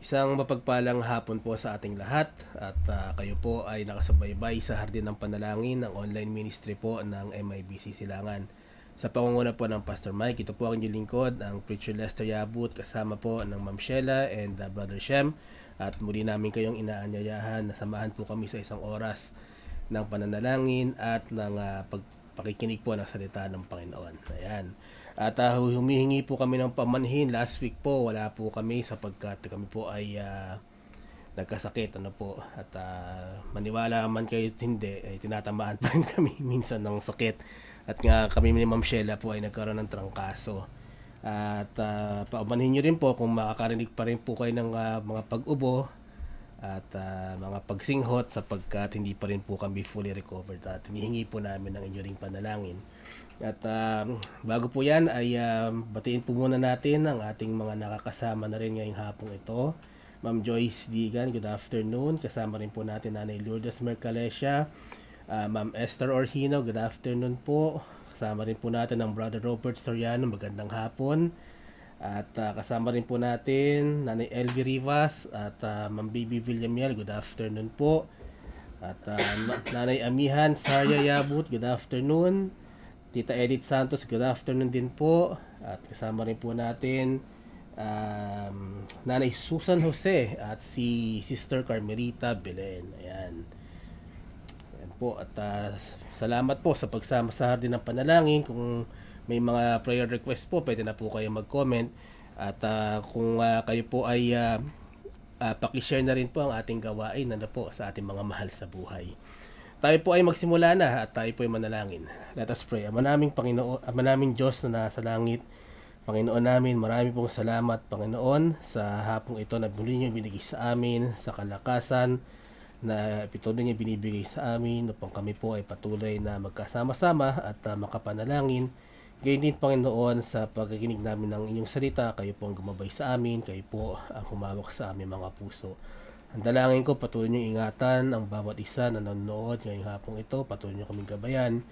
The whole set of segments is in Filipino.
Isang mapagpalang hapon po sa ating lahat at kayo po ay nakasubaybay sa Hardin ng Panalangin ng online ministry po ng MIBC Silangan. Sa pangunguna po ng Pastor Mike, ito po ang inyong lingkod, ang Preacher Lester Yabut, kasama po ng Ma'am Sheila and Brother Shem. At muli namin kayong inaanyayahan na samahan po kami sa isang oras ng pananalangin at ng pakikinig po ng salita ng Panginoon. Ayan. At humihingi po kami ng pamanhin. Last week po wala po kami sapagkat kami po ay nagkasakit po. At maniwala man kayo hindi, ay tinatamaan pa rin kami minsan ng sakit. At nga kami ni Ma'am Sheila po ay nagkaroon ng trangkaso. At paumanhin nyo rin po kung makakarinig pa rin po kayo ng mga pag-ubo at mga pagsinghot sapagkat hindi pa rin po kami fully recovered. At hinihingi po namin ng inyong ring panalangin. At bago po yan ay batiin po muna natin ang ating mga nakakasama na rin ngayong hapong ito. Ma'am Joyce Digan, good afternoon. Kasama rin po natin Nanay Lourdes Mercalessia. Ma'am Esther Orhino, good afternoon po. Kasama rin po natin ang Brother Robert Soriano, magandang hapon. At kasama rin po natin Nanay Elvie Rivas at Ma'am Baby Villamiel, good afternoon po. At Nanay Amihan Sarya Yabut, good afternoon. Tita Edith Santos, good afternoon din po. At kasama rin po natin Nanay Susan Jose at si Sister Carmelita Belen. Ayan. Ayan po. At salamat po sa pagsama sa Hardin ng Panalangin. Kung may mga prayer request po, pwede na po kayo mag-comment. At kung kayo po ay pakishare na rin po ang ating gawain po sa ating mga mahal sa buhay. Tayo po ay magsimula na at tayo po ay manalangin. Let us pray. Ama naming Diyos na nasa langit, Panginoon namin, marami pong salamat, Panginoon, sa hapong ito na muli niyo binigay sa amin, sa kalakasan na patuloy niyo binibigay sa amin upang kami po ay patuloy na magkasama-sama at makapanalangin. Gayon din, Panginoon, sa pagkikinig namin ng inyong salita, kayo po ang gumabay sa amin, kayo po ang humawak sa aming mga puso. Ang dalangin ko, patuloy niyo ingatan ang bawat isa na nanonood ngayong hapong ito. Patuloy niyo kaming gabayan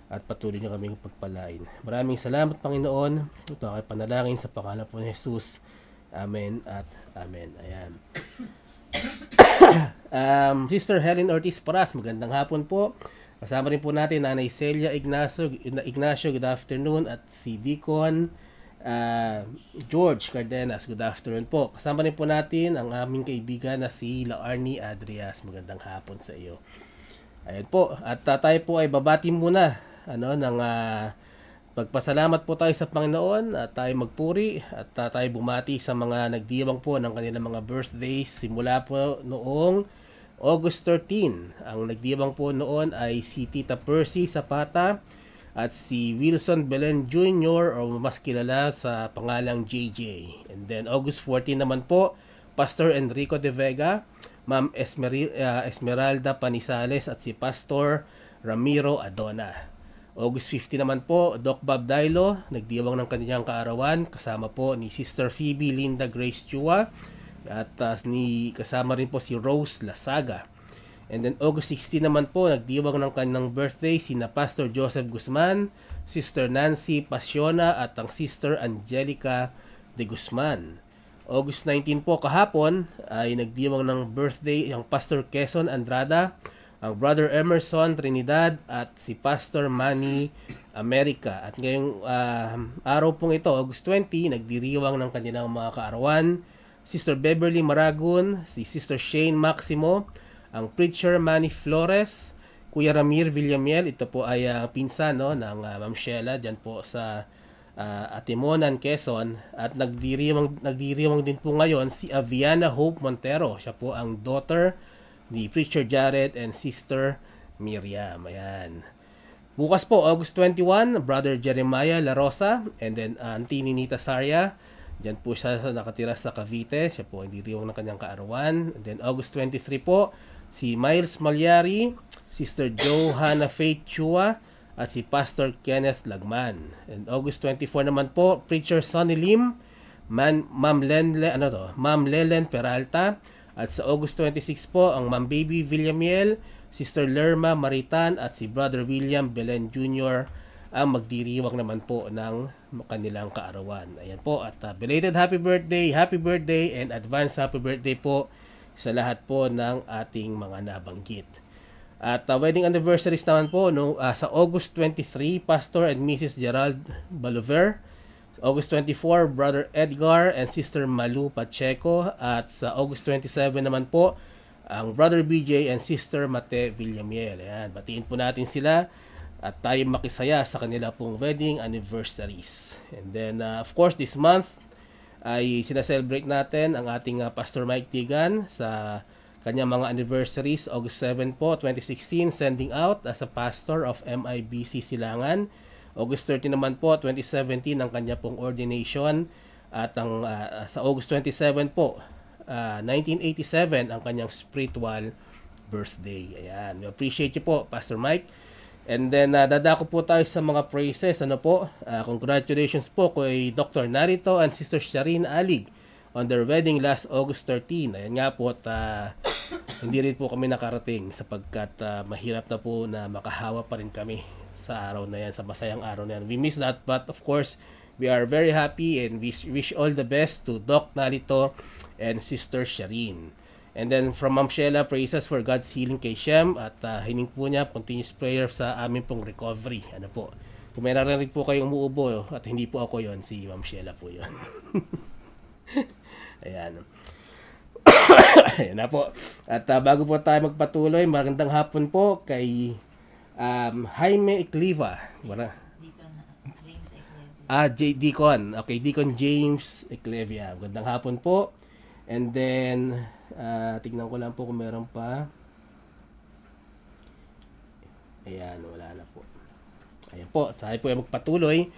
at patuloy niyo kaming pagpalain. Maraming salamat, Panginoon. Ito ang aking panalangin sa pangalan po ni Jesus. Amen at Amen. Ayan. Sister Helen Ortiz Paras, magandang hapon po. Kasama rin po natin Nanay Celia Ignacio, good afternoon. At si Deacon George Cardenas, good afternoon po. Kasama rin po natin ang aming kaibigan na si Laarni Adrias. Magandang hapon sa iyo. Ayan po. At tayo po ay babati muna ng pagpasalamat po tayo sa Panginoon at tayo magpuri at tayo bumati sa mga nagdiwang po ng kanilang mga birthdays simula po noong August 13. Ang nagdiwang po noon ay si Tita Percy Zapata at si Wilson Belen Jr. o mas kilala sa pangalang JJ. And then August 14 naman po, Pastor Enrico De Vega, Ma'am Esmeralda Panisales at si Pastor Ramiro Adona. August 15 naman po, Doc Bob Dailo, nagdiwang ng kanyang kaarawan, kasama po ni Sister Phoebe Linda Grace Chua at kasama rin po si Rose Lasaga. And then August 16 naman po, nagdiwang ng kanyang birthday sina Pastor Joseph Guzman, Sister Nancy Pasiona at ang Sister Angelica de Guzman. August 19 po kahapon ay nagdiwang ng birthday ang Pastor Quezon Andrada, ang Brother Emerson Trinidad at si Pastor Manny America. At ngayong araw pong ito, August 20, nagdiriwang ng kanilang mga kaarawan Sister Beverly Maragon, si Sister Shane Maximo, ang Preacher Manny Flores, Kuya Ramir Villamiel, ito po ay pinsan ng Ma'am Sheila dyan po sa Atimonan, Quezon. At nagdiriwang din po ngayon si Aviana Hope Montero. Siya po ang daughter ni Preacher Jared and Sister Miriam. Ayan. Bukas po, August 21, Brother Jeremiah La Rosa and then Auntie Ninita Sarya. Diyan po siya nakatira sa Cavite. Siya po hindi riwang ng kanyang kaarawan. And then August 23 po, si Miles Malyari, Sister Johanna Faith Chua, at si Pastor Kenneth Lagman. And August 24 naman po, Preacher Sonny Lim, Ma'am Lelen Peralta, at sa August 26 po, ang Ma'am Baby Villamiel, Sister Lerma Maritan, at si Brother William Belen Jr. ang magdiriwang naman po ng kanilang kaarawan. Ayan po, at belated happy birthday and advance happy birthday po sa lahat po ng ating mga nabanggit. At wedding anniversaries naman po sa August 23, Pastor and Mrs. Gerald Balover. August 24, Brother Edgar and Sister Malu Pacheco. At sa August 27 naman po, ang Brother BJ and Sister Mate Villamiel. Ayan, batiin po natin sila at tayo makisaya sa kanila pong wedding anniversaries. And then, of course, this month ay sinaselebrate natin ang ating Pastor Mike Tigan sa kanyang mga anniversaries. August 7 po, 2016, sending out as a pastor of MIBC Silangan. August 30 naman po, 2017, ang kanya pong ordination. At sa August 27 po, 1987, ang kanyang spiritual birthday. Ayan, we appreciate you po, Pastor Mike. And then, dadako po tayo sa mga praises. Congratulations po kay Dr. Narito and Sister Sharin Alig on their wedding last August 13. Ayan nga po, hindi rin po kami nakarating sapagkat mahirap na po na makahawa pa rin kami sa araw na yan, sa masayang araw na yan. We miss that, but of course, we are very happy and we wish all the best to Doc Narito and Sister Sharin. And then from Ma'am Sheila, praises for God's healing kay Shem at hiling po niya continuous prayer sa amin pong recovery. Ano po? Kung may narinig po kayong umuubo at hindi po ako yon, si Ma'am Sheila po yon. Ayan. Ayan na po. At bago po tayo magpatuloy, magandang hapon po kay Jaime Ecliva. Deacon. Okay, Deacon James Eclevia. Magandang hapon po. And then, tignan ko lang po kung meron pa. Ayan, wala na po. Ayan po, tayo po ay magpatuloy.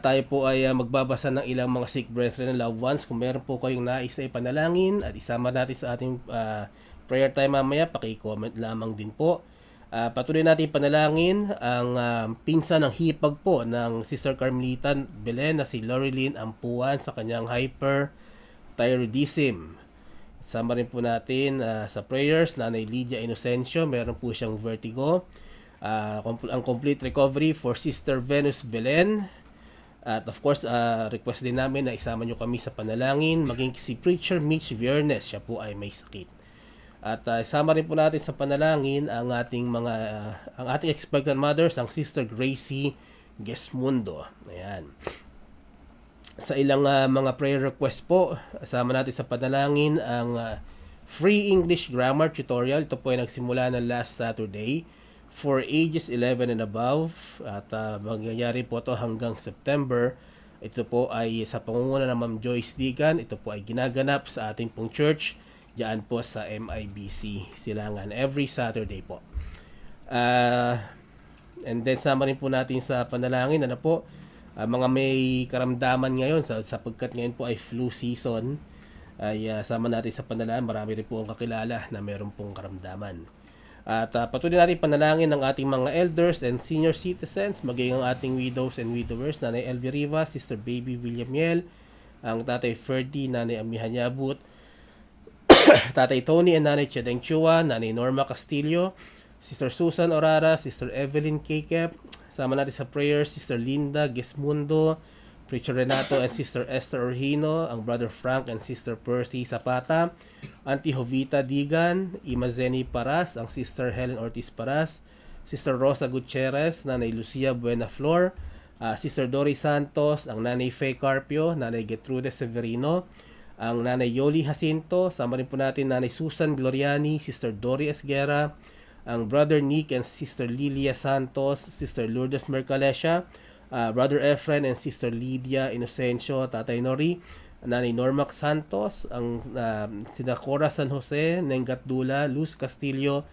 Tayo po ay magbabasa ng ilang mga sick brethren and loved ones. Kung meron po kayong nais na ipanalangin at isama natin sa ating prayer time mamaya, paki-comment lamang din po. Patuloy natin panalangin ang pinsan ng hipag po ng Sister Carmelita Belen na si Loreline Ampuan sa kanyang hyperthyroidism. Sama rin po natin sa prayers Nanay Lydia Inocencio, meron po siyang vertigo. Ang complete recovery for Sister Venus Belen. At of course, request din namin na isama nyo kami sa panalangin. Maging si Preacher Mitch Viernes, siya po ay may sakit. At isama rin po natin sa panalangin ang ating expectant mothers, ang Sister Gracie Gesmundo. Ayan. Sa ilang mga prayer request po, isama natin sa panalangin ang free English grammar tutorial. Ito po ay nagsimula na last Saturday for ages 11 and above. At mangyayari po ito hanggang September. Ito po ay sa pangunguna ng Ma'am Joyce Digan. Ito po ay ginaganap sa ating pong church. Diyan po sa MIBC Silangan every Saturday po. And then sama rin po natin sa panalangin mga may karamdaman ngayon sapagkat ngayon po ay flu season, ay sama natin sa panalangin. Marami rin po ang kakilala na meron pong karamdaman. At patuloy natin panalangin ng ating mga elders and senior citizens, maging ang ating widows and widowers, Nanay Elvie Rivas, Sister Baby Villamiel, ang Tatay Ferdy, Nanay Amihan Yabut, Tatay Tony and Nanay Chedeng Chua, Nanay Norma Castillo, Sister Susan Orara, Sister Evelyn Kekep. Sama natin sa prayers Sister Linda Gesmundo, Preacher Renato and Sister Esther Orhino, ang Brother Frank and Sister Percy Zapata, Auntie Jovita Digan, Ima Zeni Paras, ang Sister Helen Ortiz Paras, Sister Rosa Gutierrez, Nanay Lucia Buenaflor, Sister Dory Santos, ang Nanay Faye Carpio, Nanay Getrude Severino, ang Nanay Yoli Jacinto. Sama rin po natin Nanay Susan Gloriani, Sister Dory Esguera, ang Brother Nick and Sister Lilia Santos, Sister Lourdes Mercalesha, Brother Efren and Sister Lydia Inocencio, Tatay Nori, Nanay Norma Santos, ang sina Cora San Jose, Nengat Dula, Luz Castillo,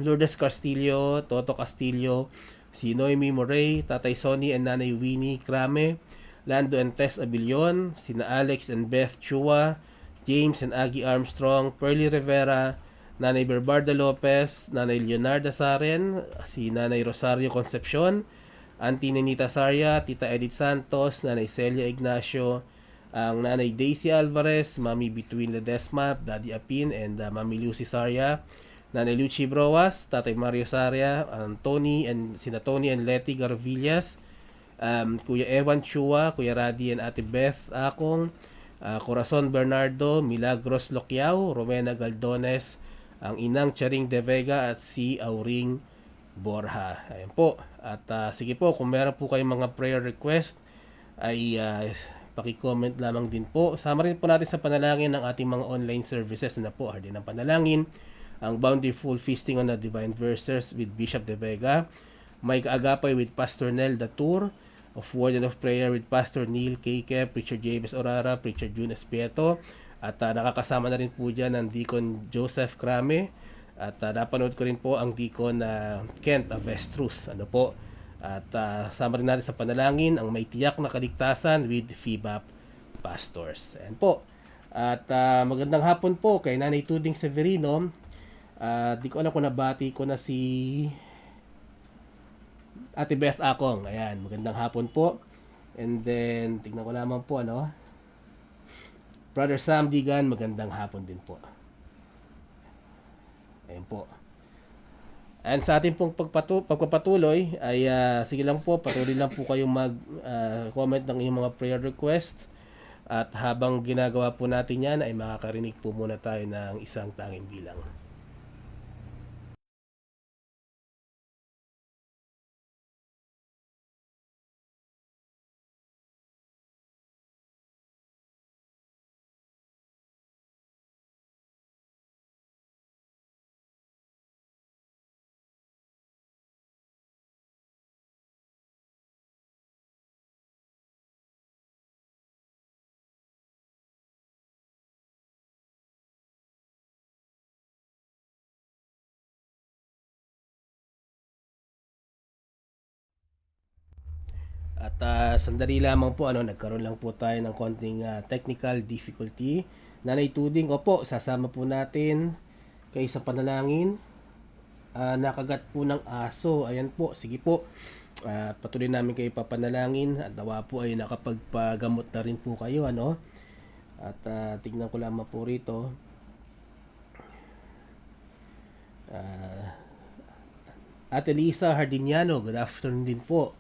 Lourdes Castillo, Toto Castillo, si Noemi Morey, Tatay Sonny and Nanay Winnie Crame, Lando and Tess Abilion, sina Alex and Beth Chua, James and Aggie Armstrong, Pearly Rivera, Nanay Berbarda Lopez, Nanay Leonarda Saren, si Nanay Rosario Concepcion, Auntie Nenita Saria, Tita Edith Santos, Nanay Celia Ignacio, ang Nanay Daisy Alvarez, Mami Between Ledesma, Daddy Apin, and Mami Lucy Saria, Nanay Lucy Broas, Tatay Mario Saria, sina Tony and Letty Garvillas, Kuya Evan Chua, Kuya Radi and Ate Beth Akong, Corazon Bernardo, Milagros Loquiao, Romena Galdones, ang inang Charing De Vega at si Auring Borja. Ayan po. At sige po, kung meron po kayong mga prayer request, ay paki-comment lamang din po. Sama rin po natin sa panalangin ng ating mga online services na po, Hardin ng Panalangin, ang Bountiful Feasting on the Divine Verses with Bishop De Vega, May Kaagapay with Pastor Nel Datur, of Word and of Prayer with Pastor Neil Keike, Preacher James Orara, Preacher June Espieto, at nakakasama na rin po dyan ang Deacon Joseph Crame, at napanood ko rin po ang Deacon Kent Avestruz. Ano po? At sama rin natin sa panalangin ang May Tiyak na Kaligtasan with FIBAP Pastors. Ayan po. At magandang hapon po kay Nanay Tuding Severino. Di ko alam kung nabati ko na si Ate Beth Akong. Ayan, magandang hapon po. And then, tignan ko naman po, Brother Sam Digan, magandang hapon din po. Ayan po. And sa ating pong pagpapatuloy, ay sige lang po, patuloy lang po kayong mag-comment ng inyong mga prayer request. At habang ginagawa po natin yan, ay makakarinig po muna tayo ng isang tanging bilang. At sandali lamang po, nagkaroon lang po tayo ng konting technical difficulty. Nanay Tuding, opo, sasama po natin kayo sa panalangin. Nakagat po ng aso. Ayan po, sige po. Patuloy namin kayo papanalangin at nawa po ay nakapagpagamot na rin po kayo, At tignan ko lamang po rito. Ate Lisa Hardiniano, good afternoon din po.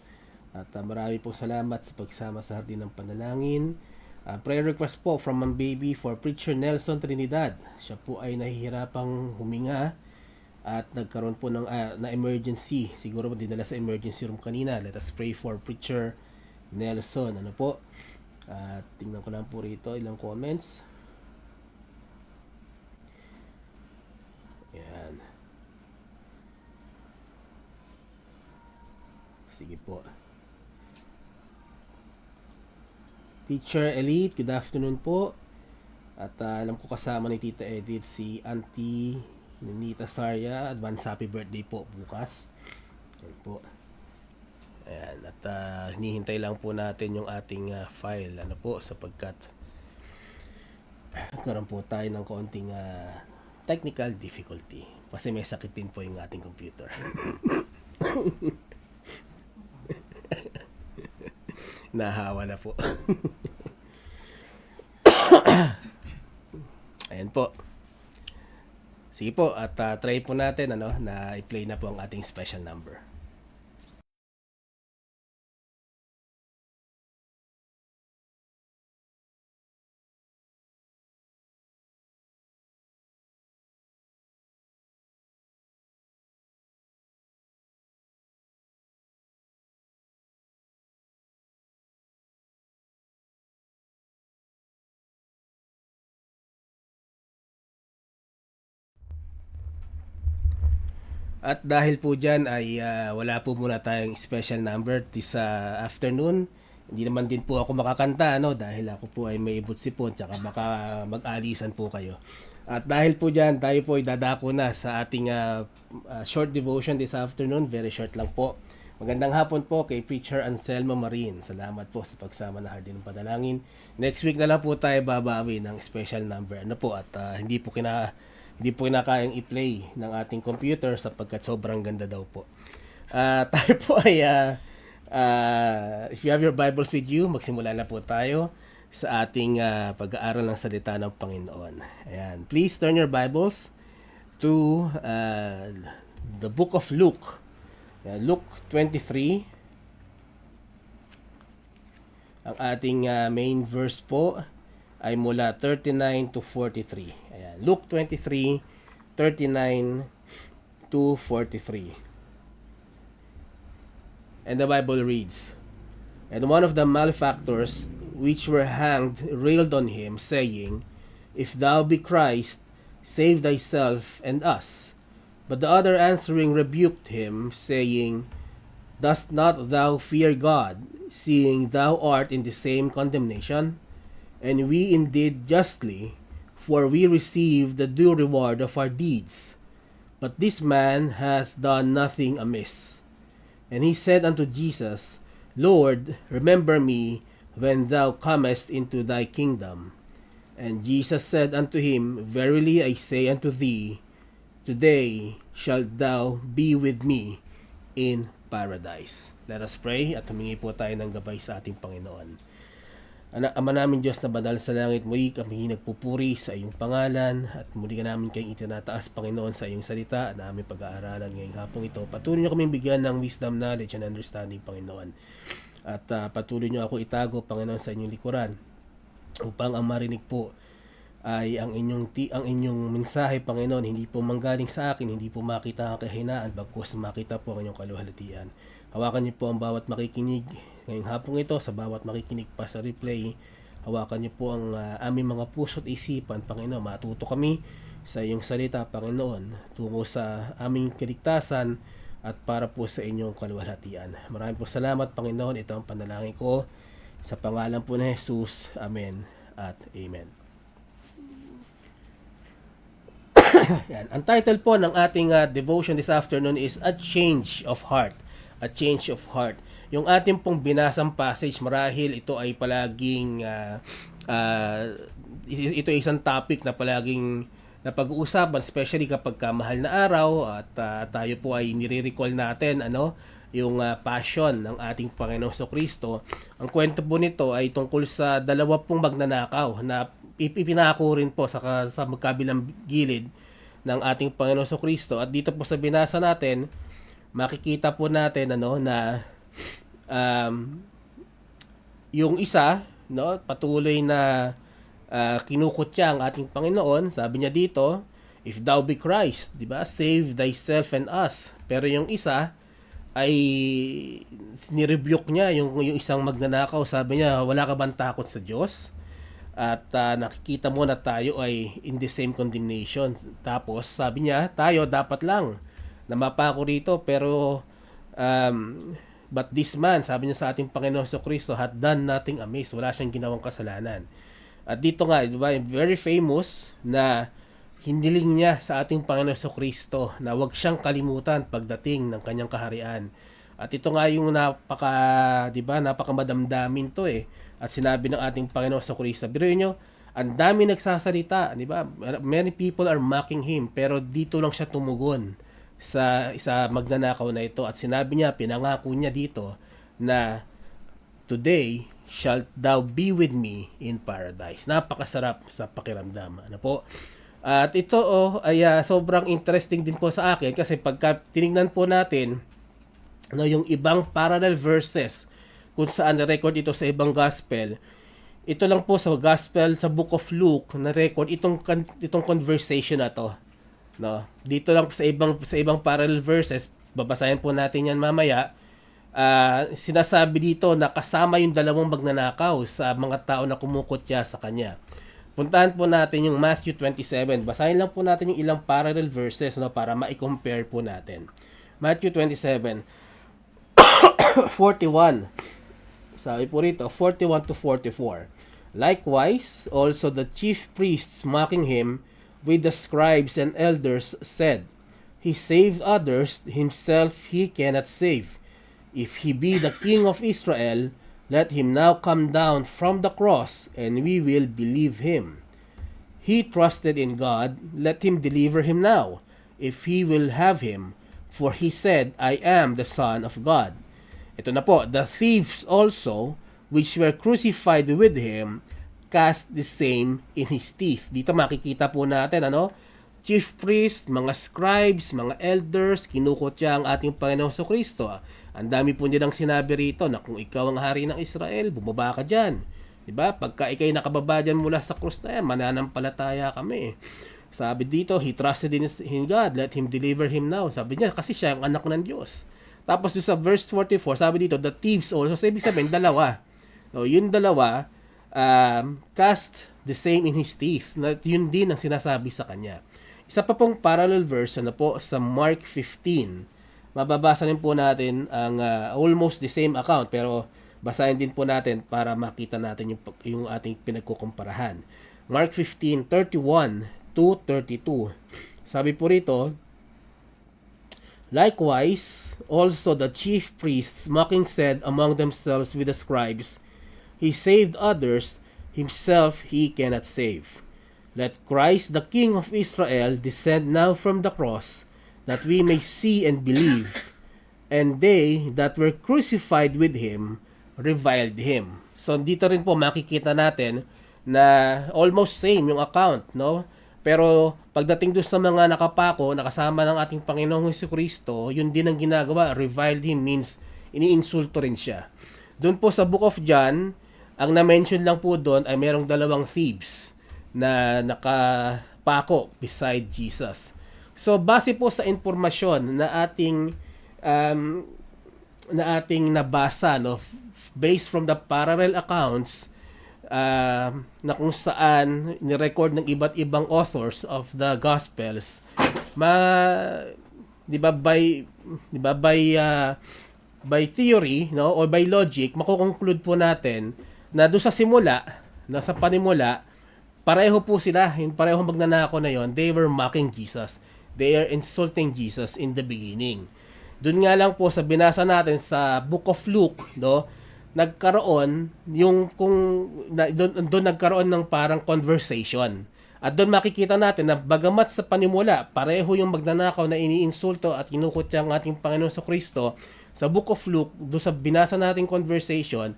At marami pong salamat sa pagsama sa Hardin ng Panalangin. Prayer request po from Ma'am Baby for Preacher Nelson Trinidad. Siya po ay nahihirapang huminga at nagkaroon po ng na emergency. Siguro dinala sa emergency room kanina. Let us pray for Preacher Nelson. Ano po? Tingnan ko lang po rito ilang comments. Ayan. Sige po. Teacher Elite, good afternoon po. At alam ko kasama ni Tita Edith si Auntie Nita Sarya. Advance happy birthday po bukas. Ayan po. Ayan. At hinihintay lang po natin yung ating file. Ano po, sapagkat nagkaroon po tayo ng konting technical difficulty. Kasi may sakit din po yung ating computer. Nahawa na po. Ayan po. Sige po, at try po natin na i-play na po ang ating special number. At dahil po dyan ay wala po muna tayong special number this afternoon. Hindi naman din po ako makakanta dahil ako po ay may ibot sipon tsaka baka mag-alisan po kayo. At dahil po dyan tayo po ay dadako na sa ating short devotion this afternoon. Very short lang po. Magandang hapon po kay Preacher Anselmo Marin. Salamat po sa pagsama na Hardin ng Panalangin. Next week na lang po tayo babawi ng special number. At hindi po kinakayang i-play ng ating computer sapagkat sobrang ganda daw po. Tayo po ay if you have your Bibles with you, magsimula na po tayo sa ating pag-aaral ng salita ng Panginoon. Ayan. Please turn your Bibles to to the book of Luke. Luke 23. Ang ating main verse po ay mula 39 to 43. Ayan, Luke 23, 39 to 43. And the Bible reads, "And one of the malefactors which were hanged railed on him, saying, If thou be Christ, save thyself and us. But the other answering rebuked him, saying, Dost not thou fear God, seeing thou art in the same condemnation? And we indeed justly, for we receive the due reward of our deeds. But this man hath done nothing amiss. And he said unto Jesus, Lord, remember me when thou comest into thy kingdom. And Jesus said unto him, Verily I say unto thee, today shalt thou be with me in paradise." Let us pray at humingi po tayo ng gabay sa ating Panginoon. Ama namin Diyos na banal sa langit, muli kami nagpupuri sa iyong pangalan at muli ka namin kayong itinataas, Panginoon, sa iyong salita na aming pag-aaralan ngayong hapong ito. Patuloy niyo kaming bigyan ng wisdom, knowledge, and understanding, Panginoon. At patuloy niyo ako itago, Panginoon, sa inyong likuran upang ang marinig po ay ang inyong mensahe, Panginoon, hindi po manggaling sa akin, hindi po makita ang kahinaan, bagkus makita po ang inyong kaluhalatian. Hawakan niyo po ang bawat makikinig ngayong hapong ito, sa bawat makikinig pa sa replay. Hawakan niyo po ang aming mga puso at isipan, Panginoon. Matuto kami sa iyong salita, Panginoon, tungo sa aming kaligtasan at para po sa inyong kaluhalatian. Maraming po salamat, Panginoon. Ito ang panalangin ko sa pangalan po ni Jesus. Amen at amen. Yan. Ang title po ng ating devotion this afternoon is A Change of Heart. A Change of Heart. Yung ating pong binasang passage, marahil ito ay palaging ito ay isang topic na palaging napag-uusapan, especially kapag mahal na araw at tayo po ay nire-recall natin yung passion ng ating Panginoong Kristo. Ang kwento po nito ay tungkol sa dalawa pong magnanakaw na ipinako rin po sa magkabilang gilid ng ating Panginoong Kristo. At dito po sa binasa natin, makikita po natin na yung isa patuloy na kinukutya ang ating Panginoon. Sabi niya dito, if thou be Christ, di ba? Save thyself and us. Pero yung isa ay nirebuke niya yung isang magnanakaw. Sabi niya, wala ka bang takot sa Diyos? At nakikita mo na tayo ay in the same condemnation. Tapos sabi niya, tayo dapat lang na mapako rito, pero but this man, sabi niya sa ating Panginoon Kristo, had done nothing amiss. Wala siyang ginawang kasalanan. At dito nga, diba, very famous na hiniling niya sa ating Panginoon Kristo na huwag siyang kalimutan pagdating ng kanyang kaharian. At ito nga yung napakamadamdamin to At sinabi ng ating Panginoon Kristo, biruin nyo, ang dami nagsasalita, di ba? Many people are mocking him, pero dito lang siya tumugon sa magnanakaw na ito. At sinabi niya, pinangako niya dito na today shalt thou be with me in paradise. Napakasarap sa pakiramdam. Ano po? At ito ay sobrang interesting din po sa akin kasi pagka tinignan po natin yung ibang parallel verses kung saan na-record ito sa ibang gospel, ito lang po sa gospel sa book of Luke na-record itong conversation na to. Dito lang sa ibang parallel verses, babasahin po natin yan mamaya. Sinasabi dito na kasama yung dalawang magnanakaw sa mga tao na kumukutya sa kanya. Puntahan po natin yung Matthew 27. Basahin lang po natin yung ilang parallel verses para ma-compare po natin. Matthew 27 41. Sabi po rito 41 to 44. Likewise, also the chief priests mocking him with the scribes and elders said, He saved others, himself he cannot save. If he be the King of Israel, let him now come down from the cross, and we will believe him. He trusted in God, let him deliver him now, if he will have him, for he said, I am the Son of God. Ito na po, the thieves also, which were crucified with him, cast the same in his teeth. Dito makikita po natin, chief priest, mga scribes, mga elders, kinukutya ang ating Panginoong Kristo. Ang dami po nilang sinabi rito na kung ikaw ang hari ng Israel, bumaba ka dyan. Diba? Pagka ikay nakababa dyan mula sa krus na yan, mananampalataya kami. Sabi dito, he trusted in God, let him deliver him now. Sabi niya, kasi siya ang anak ng Diyos. Tapos doon sa verse 44, sabi dito, the thieves also. So, ibig sabihin, dalawa. So, yung dalawa, cast the same in his teeth. Na, yun din ang sinasabi sa kanya. Isa pa pong parallel verse, ano po, sa Mark 15. Mababasa din po natin ang almost the same account, pero basahin din po natin para makita natin yung ating pinagkukumparahan. Mark 15:31 to 32. Sabi po rito, likewise, also the chief priests mocking said among themselves with the scribes, he saved others, himself he cannot save. Let Christ, the King of Israel, descend now from the cross, that we may see and believe. And they that were crucified with him reviled him. So dito rin po makikita natin na almost same yung account, no? Pero pagdating doon sa mga nakapako, nakasama ng ating Panginoong Jesucristo, yun din ang ginagawa. Reviled him means iniinsulto rin siya. Doon po sa Book of John, ang na-mention lang po doon ay merong dalawang thieves na nakapako beside Jesus. So base po sa impormasyon na ating nabasa, no, based from the parallel accounts na kung saan ni-record ng iba't ibang authors of the Gospels, di ba by theory, no, or by logic, makukonclude po natin na doon sa simula, na sa panimula, pareho po sila, yung pareho magnanako na yon, they were mocking Jesus. They are insulting Jesus in the beginning. Doon nga lang po sa binasa natin sa Book of Luke, no, nagkaroon doon nagkaroon ng parang conversation. At doon makikita natin na bagamat sa panimula, pareho yung magnanakaw na iniinsulto at kinukutya ang ating Panginoon Kristo, sa Book of Luke, doon sa binasa nating conversation,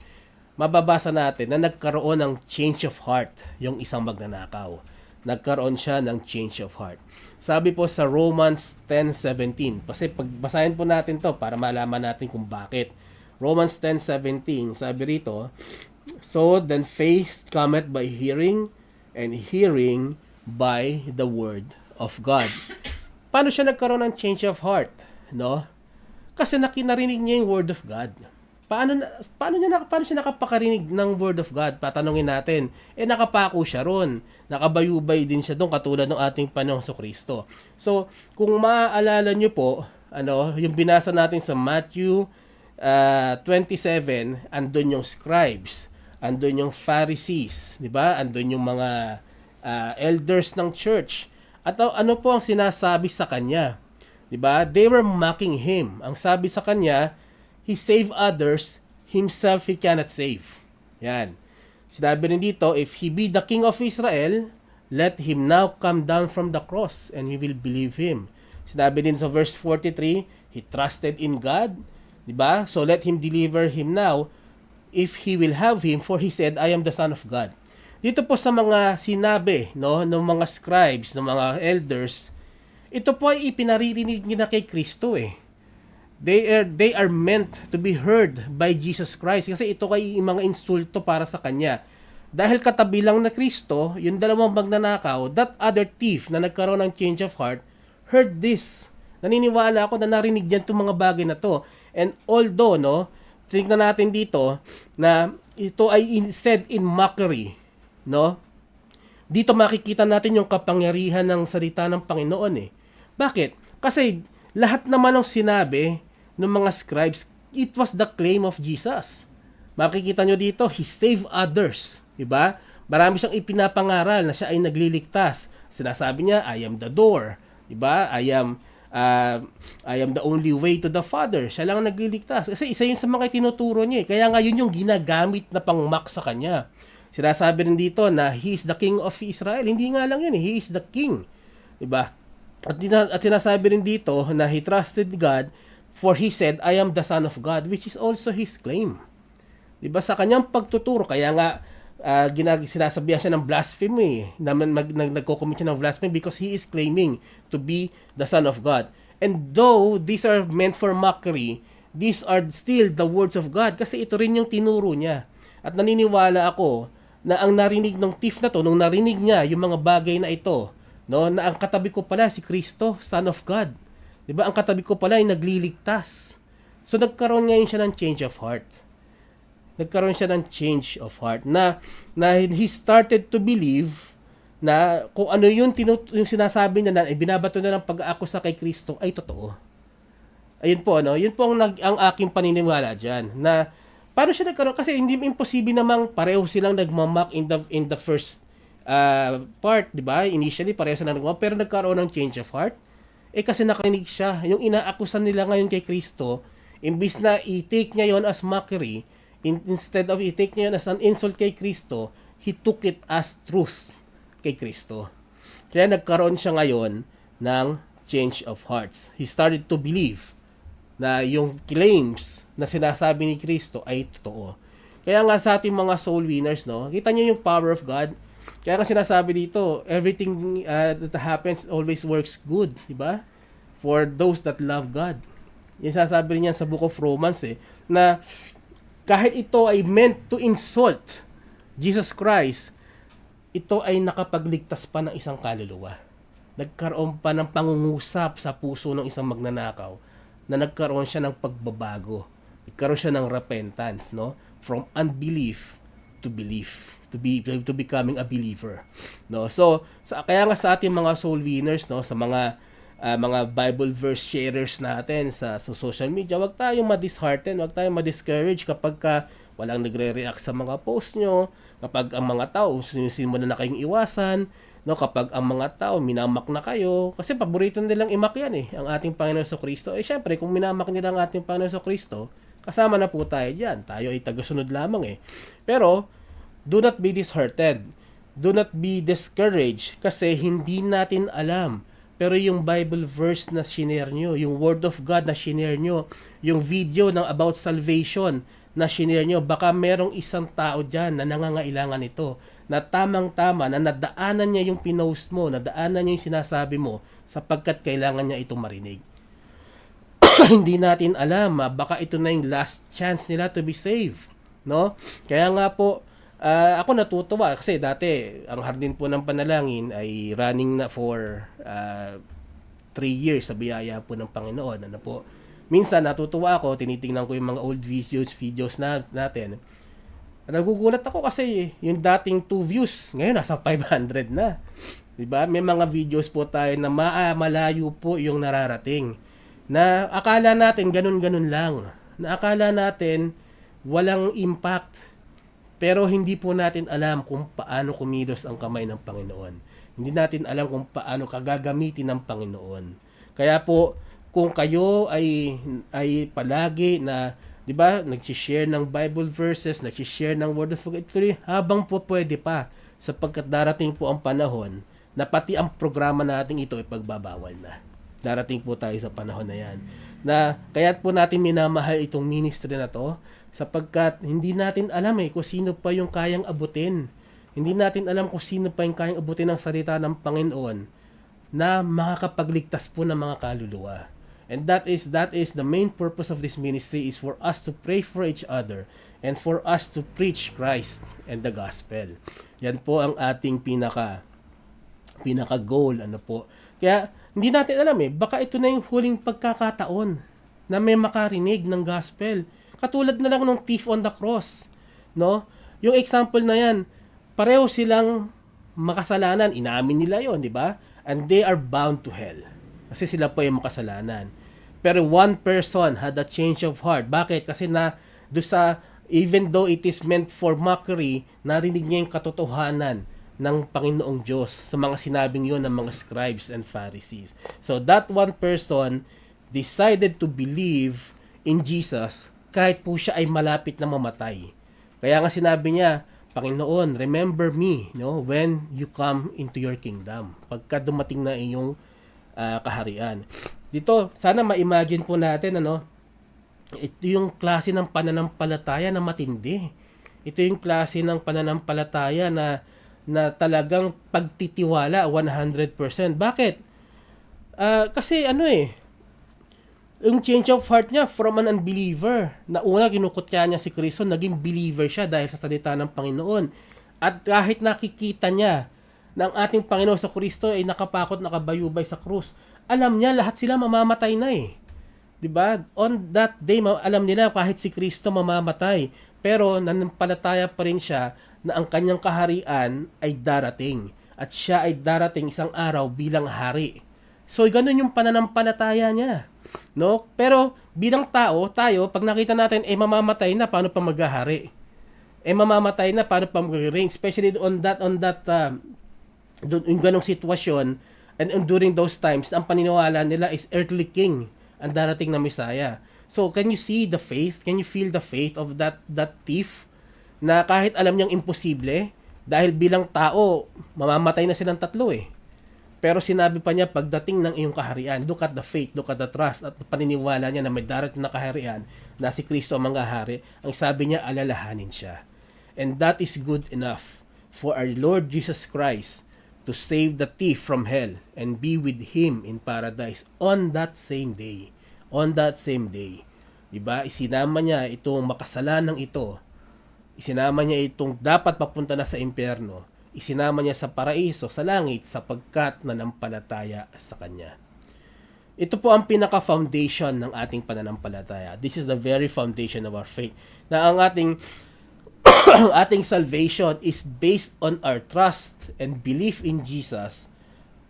mababasa natin na nagkaroon ng change of heart yung isang magnanakaw. Nagkaroon siya ng change of heart. Sabi po sa Romans 10:17. Kasi pagbasahin po natin to para malaman natin kung bakit. Romans 10:17, sabi rito, so then faith cometh by hearing, and hearing by the word of God. Paano siya nagkaroon ng change of heart? No? Kasi narinig niya yung word of God. Paano siya nakapakarinig ng word of God? Patanungin natin. Nakapako siya ron. Nakabayubay din siya doon katulad ng ating Panginoong Kristo. So, kung maaalala niyo po, yung binasa natin sa Matthew 27, andun yung scribes, andun yung Pharisees, di ba? Andun yung mga elders ng church. At ano po ang sinasabi sa kanya? Di ba? They were mocking him. Ang sabi sa kanya, he saved others, himself he cannot save. Yan. Sinabi rin dito, if he be the King of Israel, let him now come down from the cross and we will believe him. Sinabi din sa verse 43, he trusted in God, diba? So let him deliver him now if he will have him, for he said, I am the Son of God. Dito po sa mga sinabi, no, ng mga scribes, ng mga elders, ito po ay ipinaririnig nila kay Kristo eh. They are meant to be heard by Jesus Christ kasi ito ay mga insulto para sa kanya. Dahil katabi lang na Kristo, yung dalawang magnanakaw, that other thief na nagkaroon ng change of heart, heard this. Naniniwala ako na narinig niyan itong mga bagay na to. And although, no, tingnan natin dito na ito ay said in mockery, no? Dito makikita natin yung kapangyarihan ng salita ng Panginoon eh. Bakit? Kasi lahat naman ng sinabi ng mga scribes, it was the claim of Jesus. Makikita nyo dito, he saved others. Diba? Marami siyang ipinapangaral na siya ay nagliligtas. Sinasabi niya, I am the door. Diba? I am the only way to the Father. Siya lang ang nagliligtas. Kasi isa yun sa mga tinuturo niya. Kaya nga yun yung ginagamit na pang-mock sa kanya. Sinasabi rin dito na he is the King of Israel. Hindi nga lang yun, he is the King. Diba? At sinasabi rin dito na he trusted God, for he said, I am the Son of God, which is also his claim. Diba? Sa kanyang pagtuturo, kaya nga sinasabihan siya ng blasphemy, nagko-commit siya ng blasphemy because he is claiming to be the Son of God. And though these are meant for mockery, these are still the words of God kasi ito rin yung tinuro niya. At naniniwala ako na ang narinig ng thief na to, nung narinig niya yung mga bagay na ito, no, na ang katabi ko pala si Kristo, Son of God. 'Di ba? Ang katabi ko pala ay nagliligtas. So nagkaroon ngayon siya ng change of heart. Nagkaroon siya ng change of heart na he started to believe na kung ano yung sinasabi niya na binabato na ng pag-aakusa kay Kristo ay totoo. Ayun po, no? Yun po ang aking paniniwala diyan na paano siya nagkaroon kasi hindi imposible namang pareho silang nagmamak in the first part, 'di ba? Initially pareho silang nagmamak pero nagkaroon ng change of heart. Kasi nakarinig siya, yung inaakusan nila ngayon kay Kristo, imbis na i-take niya yon as mockery, instead of i-take niya yon as an insult kay Kristo, he took it as truth kay Kristo. Kaya nagkaroon siya ngayon ng change of hearts. He started to believe na yung claims na sinasabi ni Kristo ay totoo. Kaya nga sa ating mga soul winners, no, kita niyo yung power of God. Kaya nga sinasabi dito, everything that happens always works good, di ba? For those that love God. Yung sinasabi niya sa Book of Romans na kahit ito ay meant to insult Jesus Christ, ito ay nakapagligtas pa ng isang kaluluwa. Nagkaroon pa ng pangungusap sa puso ng isang magnanakaw na nagkaroon siya ng pagbabago. Nagkaroon siya ng repentance, no? From unbelief to belief, to becoming a believer, no? So kaya nga sa ating mga soul winners, no, sa mga Bible verse sharers natin sa social media, wag tayong ma-dishearten, wag tayong ma-discourage kapag walang nagre-react sa mga post nyo, kapag ang mga tao sinusimula na kayong iwasan, no, kapag ang mga tao minamak na kayo, kasi paborito nilang imak yan ang ating Panginoon Kristo. Syempre kung minamak nila ang ating Panginoon Kristo, kasama na po tayo diyan. Tayo ay tagasunod lamang Pero do not be disheartened. Do not be discouraged kasi hindi natin alam. Pero yung Bible verse na shinare nyo, yung Word of God na shinare nyo, yung video ng about salvation na shinare nyo, baka merong isang tao dyan na nangangailangan ito, na tamang-tama, na nadaanan niya yung pinost mo, nadaanan niya yung sinasabi mo, sapagkat kailangan niya itong marinig. Hindi natin alam, baka ito na yung last chance nila to be saved, no? Kaya nga po, ako natutuwa kasi dati ang Hardin po ng Panalangin ay running na for 3 years sa biyaya po ng Panginoon. Ano po? Minsan natutuwa ako, tinitingnan ko yung mga old videos natin. Nagugulat ako kasi yung dating 2 views, ngayon nasa 500 na. 'Di ba? May mga videos po tayo na malayo po yung nararating. Na akala natin ganun-ganun lang. Na akala natin walang impact. Pero hindi po natin alam kung paano kumilos ang kamay ng Panginoon. Hindi natin alam kung paano kagagamitin ng Panginoon. Kaya po, kung kayo ay palagi na, 'di ba, nagsi-share ng Bible verses, nagsi-share ng Word of God, habang po pwede pa, sapagkat darating po ang panahon na pati ang programa natin ito ay pagbabawal na. Darating po tayo sa panahon na 'yan. Na kaya po natin minamahal itong ministry na 'to, sapagkat hindi natin alam kung sino pa yung kayang abutin. Hindi natin alam kung sino pa yung kayang abutin ng salita ng Panginoon na makakapagligtas po ng mga kaluluwa. And that is the main purpose of this ministry, is for us to pray for each other and for us to preach Christ and the gospel. Yan po ang ating pinaka goal, ano po. Kaya hindi natin alam baka ito na yung huling pagkakataon na may makarinig ng gospel. Katulad na lang ng thief on the cross, no? Yung example na yan, pareho silang makasalanan, inamin nila yon, di ba? And they are bound to hell. Kasi sila po yung makasalanan. Pero one person had a change of heart. Bakit? Kasi even though it is meant for mockery, narinig niya yung katotohanan ng Panginoong Diyos sa mga sinabing yon ng mga scribes and Pharisees. So that one person decided to believe in Jesus kahit po siya ay malapit na mamatay. Kaya nga sinabi niya, Panginoon, remember me, when you come into your kingdom. Pagka dumating na iyong kaharian. Dito, sana ma-imagine po natin, ito yung klase ng pananampalataya na matindi. Ito yung klase ng pananampalataya na talagang pagtitiwala 100%. Bakit? Kasi yung change of heart niya from an unbeliever, na una kinukutya niya si Kristo, naging believer siya dahil sa salita ng Panginoon. At kahit nakikita niya na ang ating Panginoon sa Kristo ay nakapakot, nakabayubay sa krus, alam niya lahat sila mamamatay na eh. 'Di ba? On that day, alam nila kahit si Kristo mamamatay, pero nanampalataya pa rin siya na ang kanyang kaharian ay darating at siya ay darating isang araw bilang hari. So, ganun yung pananampalataya niya. No? Pero bilang tao, tayo, pag nakita natin mamamatay na, paano pa maghahari? Mamamatay na, paano pa mag-reign? Especially on that yung ganong sitwasyon, and during those times, ang paniniwala nila is earthly king, ang darating na Messiah. So, can you see the faith? Can you feel the faith of that thief? Na kahit alam niyang imposible, dahil bilang tao, mamamatay na silang tatlo eh. Pero sinabi pa niya, pagdating ng iyong kaharian, look at the faith, look at the trust, at paniniwala niya na may darating na kaharian, na si Kristo ang manghahari, ang sabi niya, alalahanin siya. And that is good enough for our Lord Jesus Christ to save the thief from hell and be with Him in paradise on that same day. On that same day. Diba? Isinama niya itong makasalanang ito. Isinama niya itong dapat papunta na sa impyerno. Isinama niya sa paraiso, sa langit, sapagkat nanampalataya sa Kanya. Ito po ang pinaka-foundation ng ating pananampalataya. This is the very foundation of our faith. Na ang ating salvation is based on our trust and belief in Jesus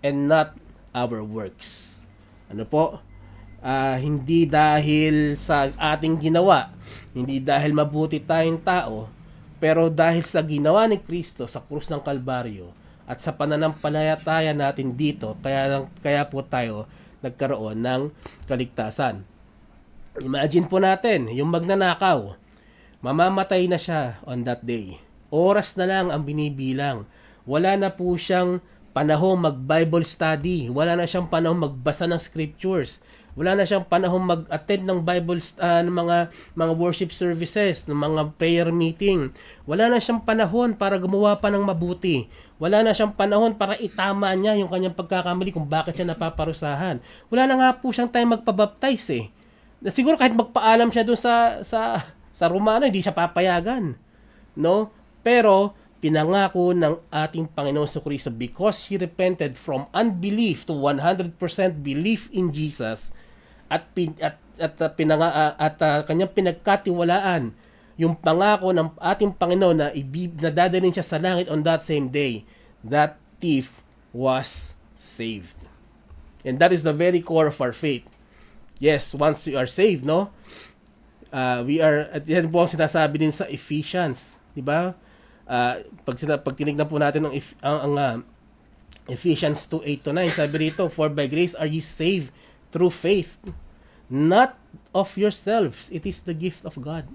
and not our works. Ano po? Hindi dahil sa ating ginawa, hindi dahil mabuti tayong tao, pero dahil sa ginawa ni Kristo sa krus ng Kalbaryo at sa pananampalataya natin dito, kaya po tayo nagkaroon ng kaligtasan. Imagine po natin, yung magnanakaw, mamamatay na siya on that day. Oras na lang ang binibilang. Wala na po siyang panahon mag-Bible study. Wala na siyang panahon magbasa ng scriptures. Wala na siyang panahon mag-attend ng Bible ng mga worship services, ng mga prayer meeting. Wala na siyang panahon para gumawa pa ng mabuti. Wala na siyang panahon para itama niya yung kanyang pagkakamali kung bakit siya napaparusahan. Wala na nga po siyang time magpabaptize eh. Na siguro kahit magpaalam siya doon sa Romano, hindi siya papayagan. No? Pero pinangako ng ating Panginoon sa Kristo, because he repented from unbelief to 100% belief in Jesus, at kanyang pinagkatiwalaan yung pangako ng ating Panginoon na dadalhin siya sa langit on that same day, that thief was saved. And that is the very core of our faith. Yes, once we are saved, no? We are, at yan po ang sinasabi din sa Ephesians, di ba? Pag tinignan po natin ang Ephesians 2:8-9, sabi rito, for by grace are ye saved through faith, not of yourselves, it is the gift of God.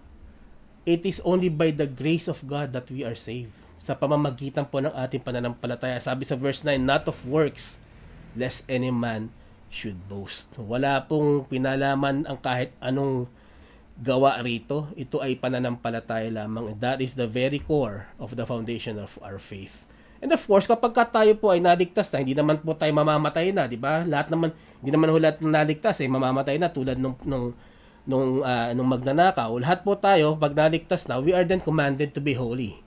It is only by the grace of God that we are saved. Sa pamamagitan po ng ating pananampalataya. Sabi sa verse 9, not of works, lest any man should boast. Wala pong pinalaman ang kahit anong gawa rito. Ito ay pananampalataya lamang. That is the very core of the foundation of our faith. And of course, kapag tayo po ay naligtas na, hindi naman po tayo mamamatay na, di ba? Hindi naman lahat ng naligtas ay mamamatay na tulad nung magnanakaw. Lahat po tayo, pag naligtas na, we are then commanded to be holy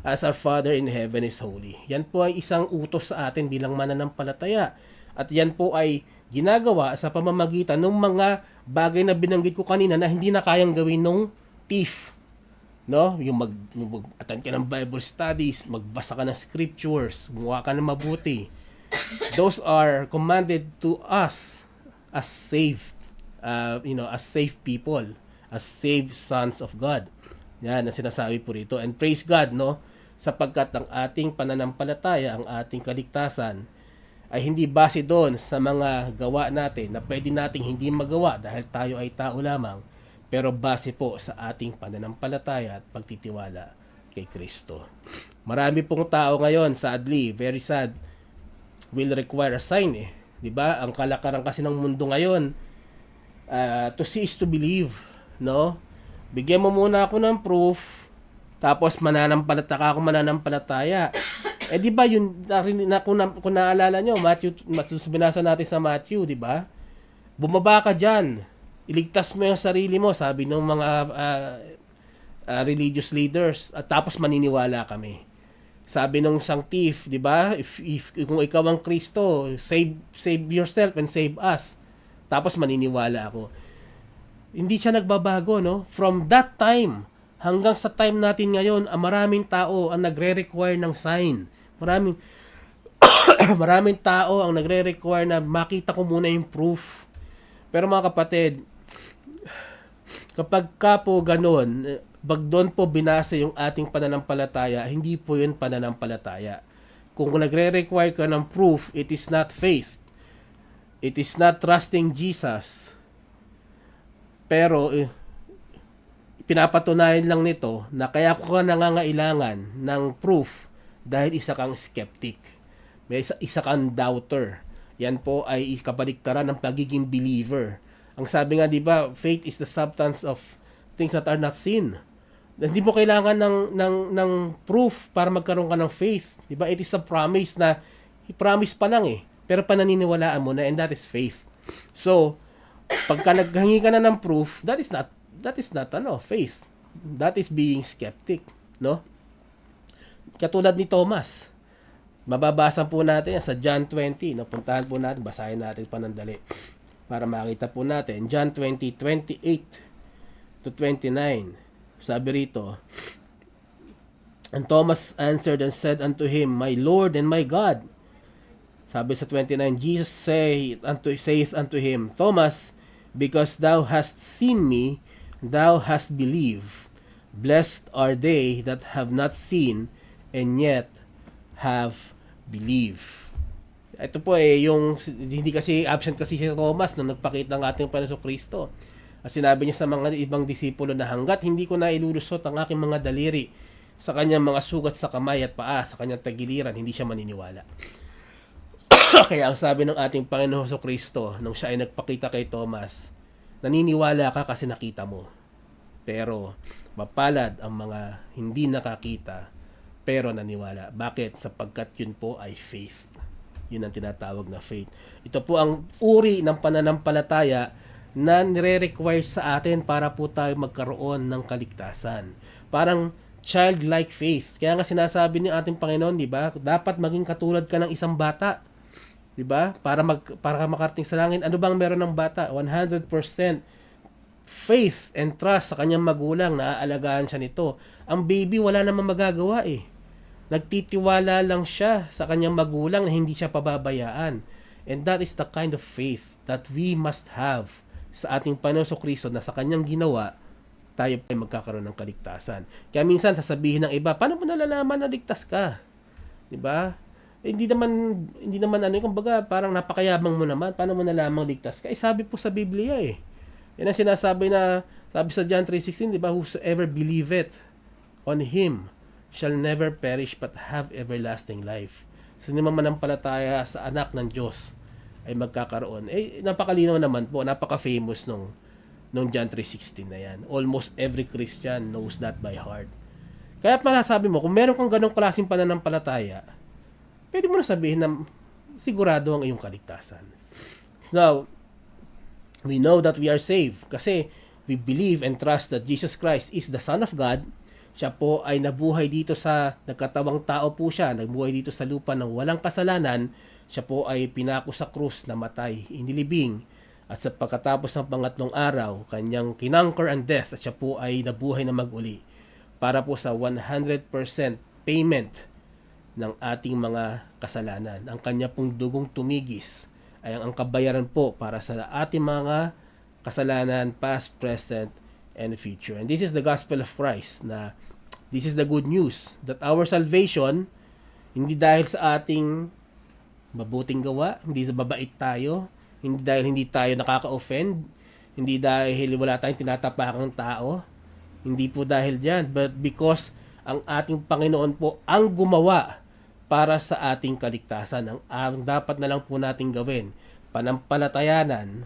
as our Father in heaven is holy. Yan po ay isang utos sa atin bilang mananampalataya. At yan po ay ginagawa sa pamamagitan ng mga bagay na binanggit ko kanina na hindi na kayang gawin nung thief. No? Yung mag-attend ka ng Bible studies, magbasa ka ng scriptures, gumawa ka ng mabuti. Those are commanded to us as saved, as saved people, as saved sons of God. Yan ang sinasabi po rito. And praise God, no? Sapagkat ang ating pananampalataya, ang ating kaligtasan, ay hindi base doon sa mga gawa natin na pwede nating hindi magawa dahil tayo ay tao lamang, pero base po sa ating pananampalataya at pagtitiwala kay Kristo. Marami pong tao ngayon, sadly, very sad, will require a sign eh. 'Di ba? Ang kalakaran kasi ng mundo ngayon, to see is to believe, no? Bigyan mo muna ako ng proof, Tapos mananampalataya ako mananampalataya. Eh di ba yun kung naalala nyo, binasa natin sa Matthew, di ba? Bumaba ka diyan. Iligtas mo yung sarili mo, sabi ng mga religious leaders, at tapos maniniwala kami. Sabi ng isang thief, di ba? If kung ikaw ang Kristo, save yourself and save us. Tapos maniniwala ako. Hindi siya nagbabago, no? From that time hanggang sa time natin ngayon, maraming tao ang nagre-require ng sign. Maraming tao ang nagre-require na makita ko muna yung proof. Pero mga kapatid, kapag ka po ganun, doon po binasa yung ating pananampalataya, hindi po yun pananampalataya. Kung nagre-require ka ng proof, it is not faith. It is not trusting Jesus. Pero pinapatunayan lang nito na kaya ko ka nangangailangan ng proof dahil isa kang skeptic. May isa kang doubter. Yan po ay kabaliktaran ng pagiging believer. Ang sabi nga, di ba, faith is the substance of things that are not seen. Hindi mo kailangan ng proof para magkaroon ka ng faith. Di ba? It is a promise na promise pa lang eh. Pero pananiniwalaan mo na, and that is faith. So, pagka naghangi ka na ng proof, that is not faith. That is being skeptic, no? Katulad ni Thomas. Mababasa po natin sa John 20, no? Puntahan po natin, basahin natin panandali para makita po natin. John 20:28 to 29. Sabi rito, and Thomas answered and said unto him, My Lord and my God. Sabi sa 29, Jesus saith unto him, Thomas, because thou hast seen me, thou hast believed. Blessed are they that have not seen, and yet have believed. Ito po yung hindi kasi absent kasi si Thomas nung nagpakita ng ating Panginoon Kristo. At sinabi niya sa mga ibang disipulo na hanggat hindi ko na ilulusot ang aking mga daliri sa kanyang mga sugat sa kamay at paa, sa kanyang tagiliran, hindi siya maniniwala. Kaya ang sabi ng ating Panginoon Kristo nung siya ay nagpakita kay Thomas, naniniwala ka kasi nakita mo. Pero mapalad ang mga hindi nakakita pero naniwala. Bakit? Sapagkat yun po ay faith. Yun ang tinatawag na faith. Ito po ang uri ng pananampalataya na nire-require sa atin para po tayo magkaroon ng kaligtasan. Parang childlike faith. Kaya nga sinasabi ni ating Panginoon, di ba? Dapat maging katulad ka ng isang bata. Di ba? Para makarating sa langit. Ano bang meron ng bata? 100% faith and trust sa kanyang magulang na aalagaan siya nito. Ang baby wala namang magagawa eh. Nagtitiwala lang siya sa kanyang magulang na hindi siya pababayaan. And that is the kind of faith that we must have sa ating Panginoon Kristo na sa kanyang ginawa, tayo ay magkakaroon ng kaligtasan. Kaya minsan sasabihin ng iba, paano mo nalalaman na ligtas ka? 'Di ba? Hindi naman kumbaga parang napakayabang mo naman, paano mo nalaman ligtas ka? Sabi po sa Biblia eh. Yan ang sinasabi sabi sa John 3:16, 'di ba? Whosoever believeth on him shall never perish but have everlasting life. Sino man manampalataya sa anak ng Diyos ay magkakaroon. Napakalinaw naman po, napaka-famous nung John 3:16 na yan. Almost every Christian knows that by heart. Kaya pala sabi mo, kung meron kang ganong klaseng pananampalataya, pwede mo na sabihin na sigurado ang iyong kaligtasan. Now, we know that we are saved kasi we believe and trust that Jesus Christ is the Son of God. Siya po ay nabuhay dito nagkatawang tao po siya, nabuhay dito sa lupa ng walang kasalanan. Siya po ay pinako sa krus, namatay, inilibing. At sa pagkatapos ng pangatlong araw, kanyang kinanker ang death at siya po ay nabuhay na maguli para po sa 100% payment ng ating mga kasalanan. Ang kanya pong dugong tumigis ay ang kabayaran po para sa ating mga kasalanan, past, present, and future. And this is the gospel of Christ, na this is the good news that our salvation hindi dahil sa ating mabuting gawa, hindi sa babait tayo, hindi dahil hindi tayo nakaka-offend, hindi dahil wala tayong tinatapakang tao, hindi po dahil diyan, but because ang ating Panginoon po ang gumawa para sa ating kaligtasan. Ang dapat na lang po nating gawin, panampalatayanan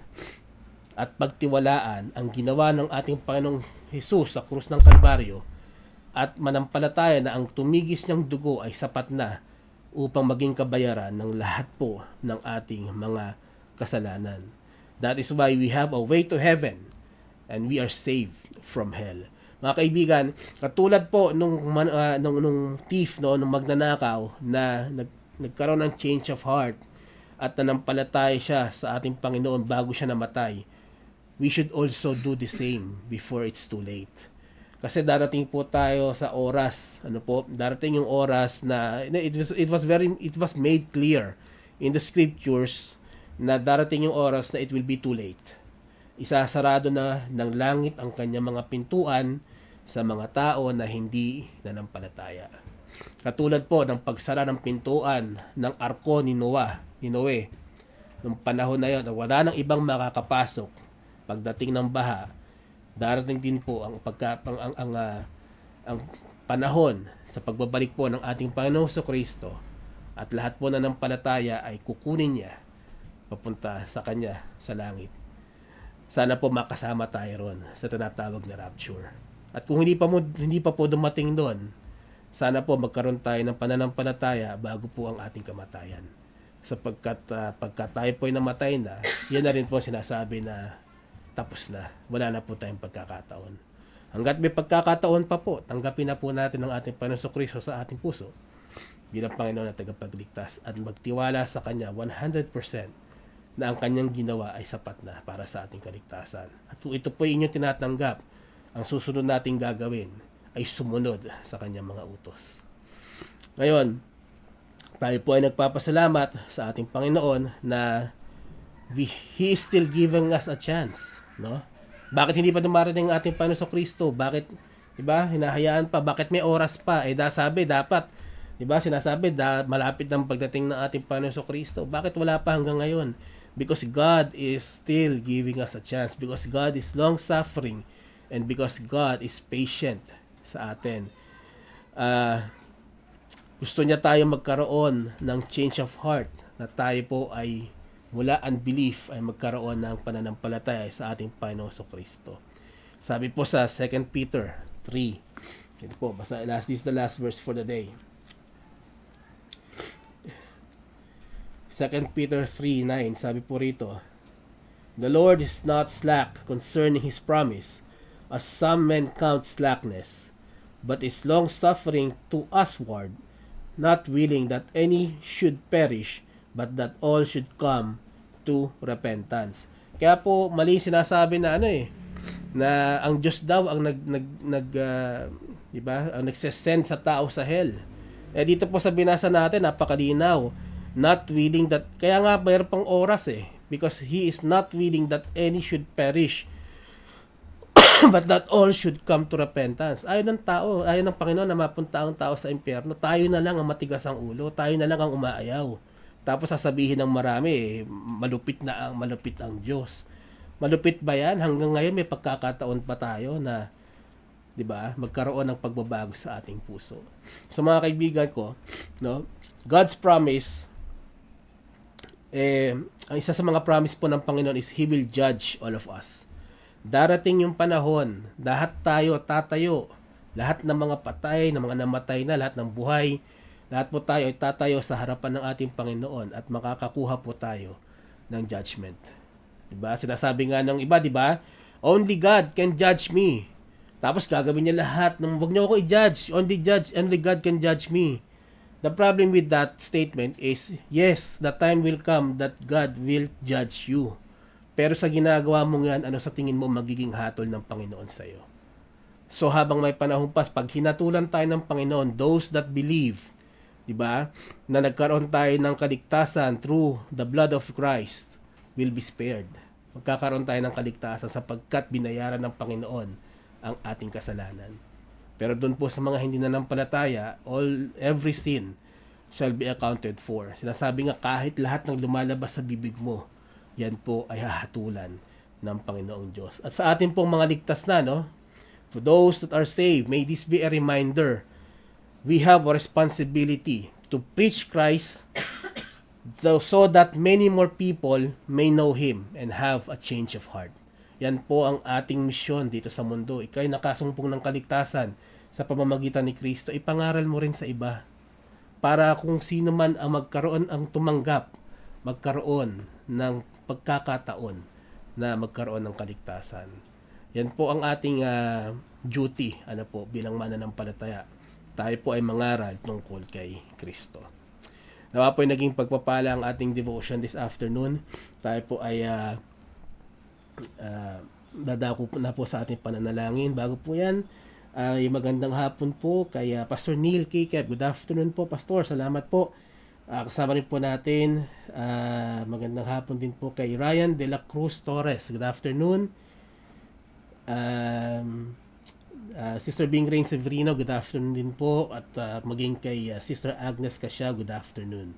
at pagtiwalaan ang ginawa ng ating Panginoong Jesus sa krus ng Kalbaryo at manampalataya na ang tumigis niyang dugo ay sapat na upang maging kabayaran ng lahat po ng ating mga kasalanan. That is why we have a way to heaven and we are saved from hell. Mga kaibigan, katulad po nung thief, no, nung magnanakaw na nagkaroon ng change of heart at nanampalataya siya sa ating Panginoon bago siya namatay, we should also do the same before it's too late. Kasi darating po tayo sa oras, darating yung oras na it was made clear in the scriptures na darating yung oras na it will be too late. Isasarado na ng langit ang kanyang mga pintuan sa mga tao na hindi nanampalataya. Katulad po ng pagsara ng pintuan ng arko ni Noe. Nung panahon na yun, wala nang ibang makakapasok. Pagdating ng baha, darating din po ang panahon sa pagbabalik po ng ating Panginoong Kristo, at lahat po na nanampalataya ay kukunin niya papunta sa kanya sa langit. Sana po makasama tayo ron sa tinatawag na rapture. At kung hindi pa po dumating doon, sana po magkaroon tayo ng pananampalataya bago po ang ating kamatayan. Sapagkat pagka tayo po ay namatay na, yan na rin po sinasabi na tapos na. Wala na po tayong pagkakataon. Hanggat may pagkakataon pa po, tanggapin na po natin ang ating Panginoong Kristo sa ating puso bilang Panginoon at tagapagligtas at magtiwala sa Kanya 100% na ang Kanyang ginawa ay sapat na para sa ating kaligtasan. At kung ito po ay inyong tinatanggap, ang susunod nating gagawin ay sumunod sa Kanyang mga utos. Ngayon, tayo po ay nagpapasalamat sa ating Panginoon na He is still giving us a chance, no? Bakit hindi pa dumarating ang ating Panginoon Kristo? Bakit, 'di ba? Hinahayaan pa, bakit may oras pa? Dapat, 'di ba? Sinasabi malapit ang pagdating ng ating Panginoon Kristo. Bakit wala pa hanggang ngayon? Because God is still giving us a chance, because God is long suffering, and because God is patient sa atin. Gusto niya tayo magkaroon ng change of heart, na tayo po ay mula unbelief ay magkaroon ng pananampalataya sa ating Panginoong Kristo. Sabi po sa 2 Peter 3. Ito po, this is the last verse for the day. 2 Peter 3:9, sabi po rito, "The Lord is not slack concerning His promise, as some men count slackness, but is long-suffering to usward, not willing that any should perish, but that all should come to repentance." Kaya po mali sinasabi na na ang Diyos daw ang di ba, ang nagsesend sa tao sa hell. Dito po sa binasa natin, napakalinaw. Not willing that, kaya nga mayroon pang oras because He is not willing that any should perish, but that all should come to repentance. Ayaw ng tao, ayaw ng Panginoon na mapunta ang tao sa impyerno. Tayo na lang ang matigas ang ulo, tayo na lang ang umaayaw. Tapos sasabihin ng marami, malupit ang Diyos. Malupit ba yan? Hanggang ngayon may pagkakataon pa tayo na, 'di ba, magkaroon ng pagbabago sa ating puso. So mga kaibigan ko, no, God's promise, ang isa sa mga promise po ng Panginoon is He will judge all of us. Darating yung panahon, lahat tayo tatayo, lahat ng mga patay, ng mga namatay na, lahat ng buhay, lahat po tayo ay tatayo sa harapan ng ating Panginoon at makakakuha po tayo ng judgment. Diba? Sinasabi nga ng iba, diba? Only God can judge me. Tapos gagawin niya lahat ng wag niyo ako i-judge. Only God can judge me. The problem with that statement is, yes, the time will come that God will judge you. Pero sa ginagawa mo yan, ano sa tingin mo magiging hatol ng Panginoon sa iyo? So habang may panahon pa, pag hinatulan tayo ng Panginoon, those that believe, di ba, na nagkaroon tayo ng kaligtasan through the blood of Christ, will be spared. Magkakaroon tayo ng kaligtasan sapagkat binayaran ng Panginoon ang ating kasalanan. Pero doon po sa mga hindi nanampalataya, every sin shall be accounted for. Sinasabi nga kahit lahat ng lumalabas sa bibig mo, yan po ay hahatulan ng Panginoong Diyos. At sa ating pong mga ligtas na, no? For those that are saved, may this be a reminder. We have a responsibility to preach Christ so that many more people may know Him and have a change of heart. Yan po ang ating misyon dito sa mundo. Ika'y nakasumpong ng kaligtasan sa pamamagitan ni Kristo, ipangaral mo rin sa iba. Para kung sino man ang tumanggap, magkaroon ng pagkakataon na magkaroon ng kaligtasan. Yan po ang ating duty bilang mananampalataya. Tayo po ay mangaral tungkol kay Kristo. Nawa po ay naging pagpapala ang ating devotion this afternoon. Tayo po ay dadako na po sa ating pananalangin. Bago po yan, ay magandang hapon po kay Pastor Neil Kikep. Good afternoon po, Pastor. Salamat po. Kasama rin po natin, magandang hapon din po kay Ryan De La Cruz Torres. Good afternoon. Sister Bing Rain Severino, good afternoon din po. At maging kay Sister Agnes Cassia, good afternoon.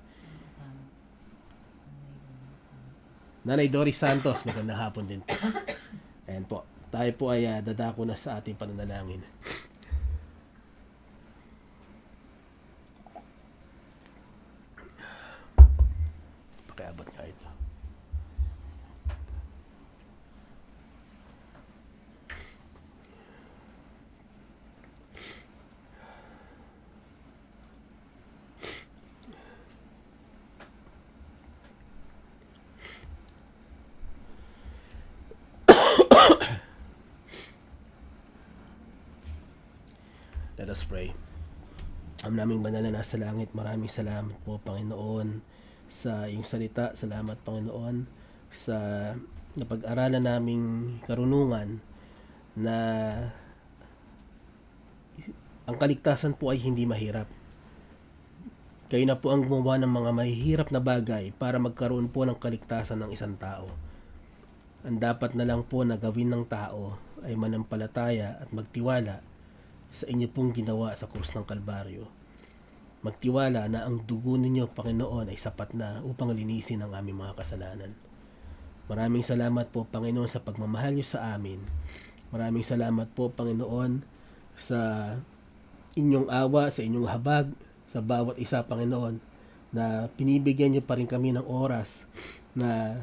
Nanay Doris Santos, magandang hapon din po. Ayan po. Tayo po ay dadako na sa ating pananalangin. Pakiabot nga ito. Let us pray. Ang naming banal na nasa langit, maraming salamat po, Panginoon, sa iyong salita. Salamat, Panginoon, sa napag-aralan naming karunungan na ang kaligtasan po ay hindi mahirap. Kayo na po ang gumawa ng mga mahihirap na bagay para magkaroon po ng kaligtasan ng isang tao. Ang dapat na lang po na gawin ng tao ay manampalataya at magtiwala sa inyo pong ginawa sa krus ng Kalbaryo. Magtiwala na ang dugo ninyo, Panginoon, ay sapat na upang linisin ang aming mga kasalanan. Maraming salamat po, Panginoon, sa pagmamahal niyo sa amin. Maraming salamat po, Panginoon, sa inyong awa, sa inyong habag, sa bawat isa, Panginoon, na pinibigyan niyo pa rin kami ng oras na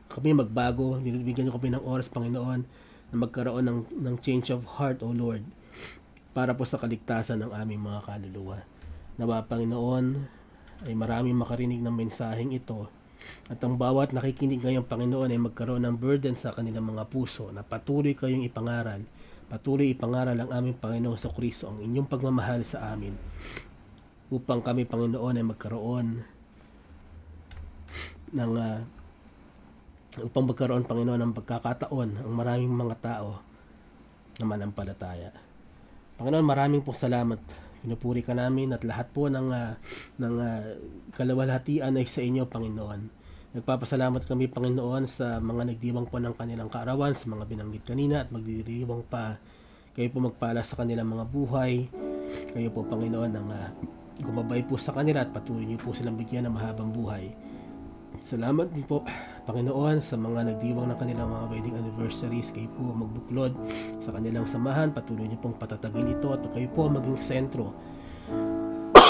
kami magbago. Binibigyan niyo kami ng oras, Panginoon, na magkaroon ng change of heart, O Lord, para po sa kaligtasan ng aming mga kaluluwa. Nawa, Panginoon, ay maraming makarinig ng mensaheng ito at ang bawat nakikinig ngayon, Panginoon, ay magkaroon ng burden sa kanilang mga puso na patuloy kayong ipangaral ang aming Panginoon sa Kristo, ang inyong pagmamahal sa amin, upang kami, Panginoon, ay magkaroon Panginoon, ng pagkakataon ang maraming mga tao na manampalataya. Panginoon, maraming po salamat. Pinupuri ka namin at lahat po ng kalawalhatian ay sa inyo, Panginoon. Nagpapasalamat kami, Panginoon, sa mga nagdiwang po ng kanilang kaarawan, sa mga binanggit kanina at magdiriwang pa. Kayo po magpala sa kanilang mga buhay. Kayo po, Panginoon, ang gumabay po sa kanila at patuloy niyo po silang bigyan ng mahabang buhay. Salamat din po, Panginoon, sa mga nagdiwang ng kanilang mga wedding anniversaries. Kayo po magbuklod sa kanilang samahan. Patuloy niyo pong patatagin ito at kayo po maging sentro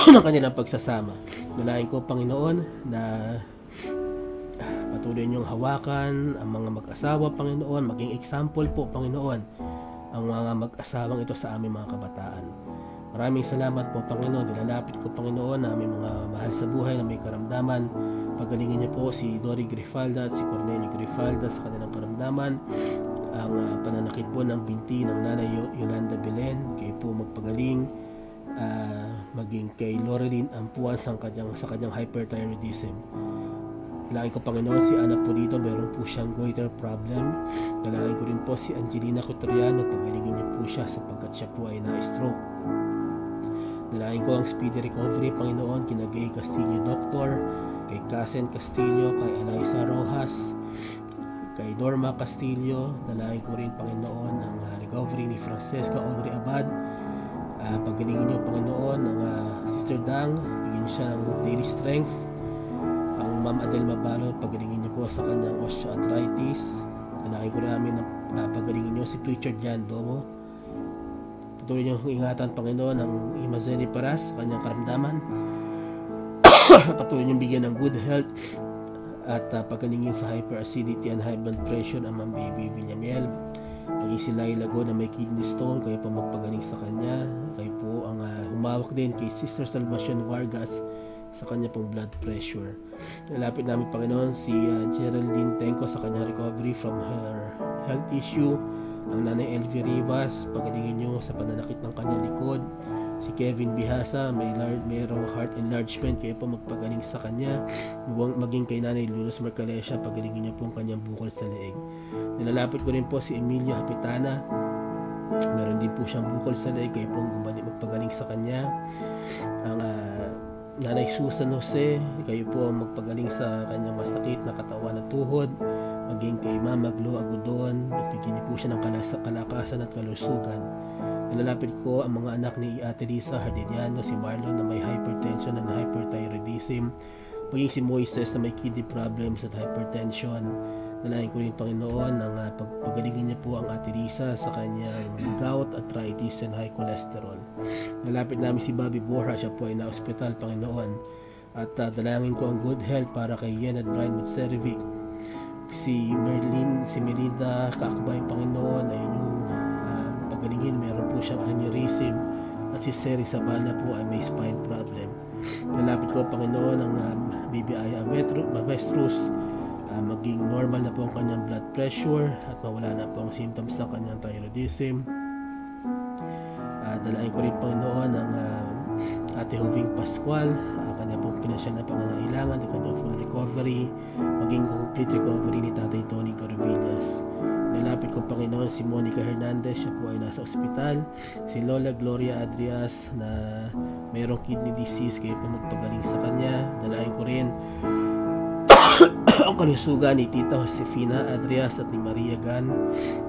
ng kanilang pagsasama. Dalayan ko, Panginoon, na patuloy niyong hawakan ang mga mag-asawa, Panginoon. Maging example po, Panginoon, ang mga mag-asawang ito sa aming mga kabataan. Maraming salamat po, Panginoon. Nilalapit ko, Panginoon, na aming mga mahal sa buhay na may karamdaman. Pagalingin niyo po si Dory Grifalda at si Cornelio Grifalda sa kanilang karamdaman. Ang pananakit po ng binti ng Nanay Yolanda Belen, kayo po magpagaling. Maging kay Loreline Ampuan sa kanyang hyperthyroidism. Dalangin ko, Panginoon, si Ana Pulido, meron po siyang goiter problem. Dalangin ko rin po si Angelina Cotoriano, pagalingin niyo po siya sapagkat siya po ay na-stroke. Dalangin ko ang speedy recovery, Panginoon, kina Gay Castillo Doctor, kay Casen Castillo, kay Eliza Rojas, kay Norma Castillo. Dalangin ko rin, Panginoon, ang recovery ni Francesca Audrey Abad. Pagalingin niyo, Panginoon, ang Sister Dang, bigyan siya ng daily strength. Ang Ma'am Adel Mabalo, pagalingin niyo po sa kanyang osteoarthritis. Dalangin ko namin na pagalingin niyo si Richard Jan Domo. Patuloy niyong ingatan, Panginoon, ang Imazeli Paras, kanyang karamdaman. Patuloy niyong bigyan ng good health at pagalingin sa hyperacidity and high blood pressure ang Ma'am Baby Villamiel. maging si Laila Go na may kidney stone, kayo po magpagaling sa kanya. Kayo po ang humawak din kay Sister Salvacion Vargas sa kanya pong blood pressure. Nalapit namin Panginoon si Geraldine Tenco sa kanyang recovery from her health issue. Ang nanay LV Rivas, pagalingin nyo sa pananakit ng kanyang likod. Si Kevin Bihasa, mayroong heart enlargement, kayo po magpagaling sa kanya. Maging kay nanay Lulus Mercalesha, pagalingin niyo po ang kanyang bukol sa leeg. Nilalapit ko rin po si Emilio Apitana, meron din po siyang bukol sa leeg, kayo po magpagaling sa kanya. Ang nanay Susan Jose, kayo po magpagaling sa kanyang masakit na katawan at tuhod. Maging kay Mama Glo Agudon, bigyan niyo po siya ng kalakasan at kalusugan. Nilalapit ko ang mga anak ni Ate Lisa Hardiniano, si Marlon na may hypertension and hyperthyroidism, maging si Moises na may kidney problems at hypertension. Nalayan ko rin Panginoon ng pagpagalingin niya po ang Ate Lisa sa kanyang gout, arthritis and high cholesterol. Nalapit namin si Bobby Borja, siya po ay na-hospital Panginoon. At dalangin ko ang good health para kay Yen at Brian Mutserevic. Si Melinda Kaakbay Panginoon ay yung pagalingin, meron po siyang aneurysm. At si Seri Sabala po ay may spine problem. Nalapit ko Panginoon ang BBI Avestrus, maging normal na po ang kanyang blood pressure at mawala na po ang symptoms ng kanyang thyroidism. Dalain ko rin Panginoon ang Ate Hoving Pascual, kanya pong pinansyal na pangangailangan, ang kanyang full recovery, maging complete recovery ni Tatay Tony Corovillas. Nilapit ko Panginoon si Monica Hernandez, siya po ay nasa ospital. Si Lola Gloria Adrias na mayroong kidney disease, kayo po magpagaling sa kanya. Dalain ko rin ang kalusugan ni Tita Josefina Adrias at ni Maria Gan.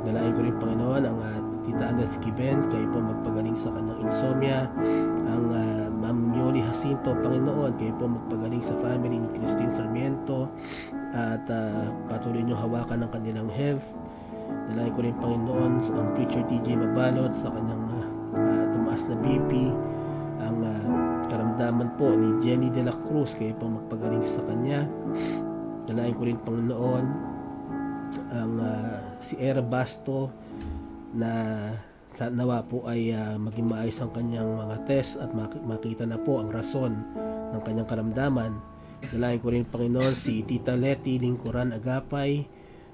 Dalain ko rin Panginoon ang Tita Andres Giben, kayo po magpagaling sa kanyang insomnia. Ang Ma'am Yoli Jacinto Panginoon, kayo po magpagaling sa family ni Christine Sarmiento at patuloy nyo hawakan ng kanilang health. Dalain ko rin Panginoon ang preacher TJ Mabalot sa kanyang tumaas na BP. Ang karamdaman po ni Jenny De La Cruz, kayo po magpagaling sa kanya. Dalain ko rin Panginoon ang si Era Basto na sa nawa po ay maging maayos ang kanyang mga test at makita na po ang rason ng kanyang karamdaman. Dalain ko rin Panginoon si Tita Letty Lingkuran Agapay,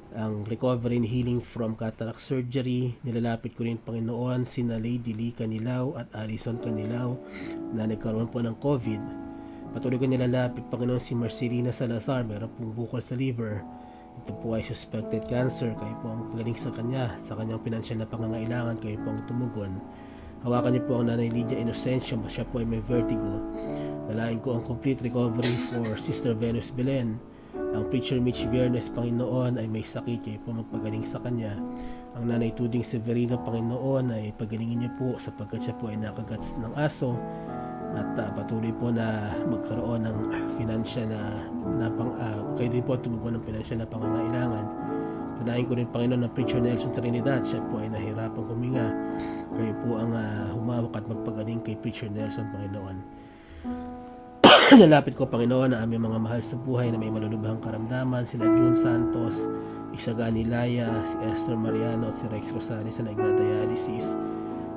ang recovery and healing from cataract surgery. Nilalapit ko rin Panginoon sina Lady Lee Canilaw at Alison Canilaw na nagkaroon po ng COVID. Patuloy ko nilalapit Panginoon si Marcelina Salazar, meron pong bukol sa liver. Ito po ay suspected cancer, kayo po ang pagaling sa kanyang pinansyal na pangangailangan, kayo po ang tumugon. Hawakan niyo po ang Nanay Lydia Inocencio, siya po ay may vertigo. Dalain ko ang complete recovery for Sister Venus Belen. Ang preacher Mitch Viernes Panginoon ay may sakit, kayo po magpagaling sa kanya. Ang Nanay Tuding Severino Panginoon ay pagalingin niyo po sapagkat siya po ay nakagats ng aso. At patuloy po na magkaroon ng financial kayo din po tumugon ng financial na pangangailangan. Dalain ko rin Panginoon ng preacher Nelson Trinidad, siya po ay nahirapang huminga, kayo po ang humawak at magpagaling kay preacher Nelson Panginoon. Nalapit ko Panginoon ang aming mga mahal sa buhay na may malulubhang karamdaman, sila June Santos, Isagani Laya, si Esther Mariano at si Rex Rosales na nagdadialysis,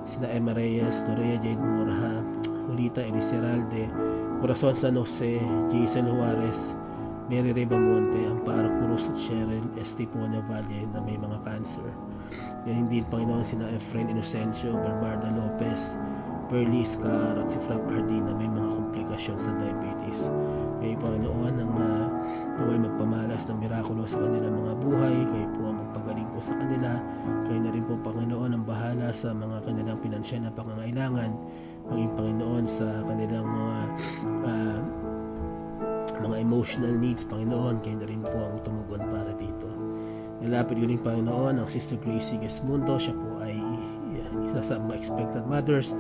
sina Emma Reyes, Dorea Jade Borja, Julita Eliseralde, Corazon San Jose, Jason Juarez, Mary Rebamonte, Amparo Cruz at Cheryl Estiponia Valle na may mga cancer. Yan din Panginoon sina Efrain Inocencio, Barbarda Lopez, Pearly Scar at si Frank Hardin na may mga komplikasyon sa diabetes. Kayo Panginoon ang naway magpamalas ng mirakulo sa kanilang mga buhay, kayo po ang magpagaling po sa kanila. Kayo na rin po Panginoon ang bahala sa mga kanilang pinansyal na pangangailangan, maging Panginoon sa kanilang mga emotional needs. Panginoon, kayo na rin po ang tumugon para dito. Nilapit ko rin Panginoon ang Sister Gracie Gesmundo, siya po ay isa sa mga expectant mothers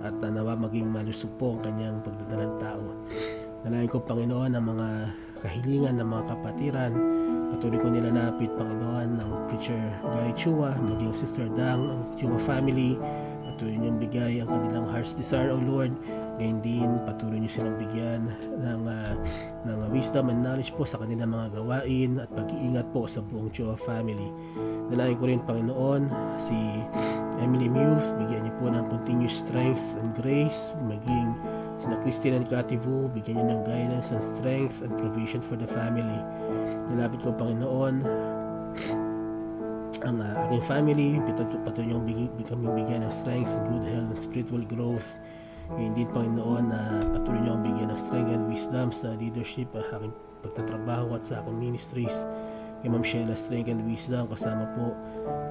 at nawa maging malusog po ang kanyang pagdadalang tao. Nalain ko Panginoon ang mga kahilingan ng mga kapatiran. Patuloy ko nilalapit Panginoon ng preacher Gary Chua, maging Sister Dang, ang Chua family. Patuloy niyong bigay ang kanilang heart's desire, O Lord. Ngayon din, patuloy niyo silang bigyan ng wisdom and knowledge po sa kanilang mga gawain at pag-iingat po sa buong Chua family. Dalangin ko rin, Panginoon, si Emily Muse, bigyan niyo po ng continuous strength and grace, maging sina Christine and Cathy Vu, bigyan niyo ng guidance and strength and provision for the family. Nalapit ko, Panginoon, ang aking family, patuloy niyong bigyan ng strength, good health, and spiritual growth. Hindi, Panginoon, na patuloy niyong bigyan ng strength and wisdom sa leadership at aking pagtatrabaho at sa aking ministries. Kay Ma'am Sheila, strength and wisdom, kasama po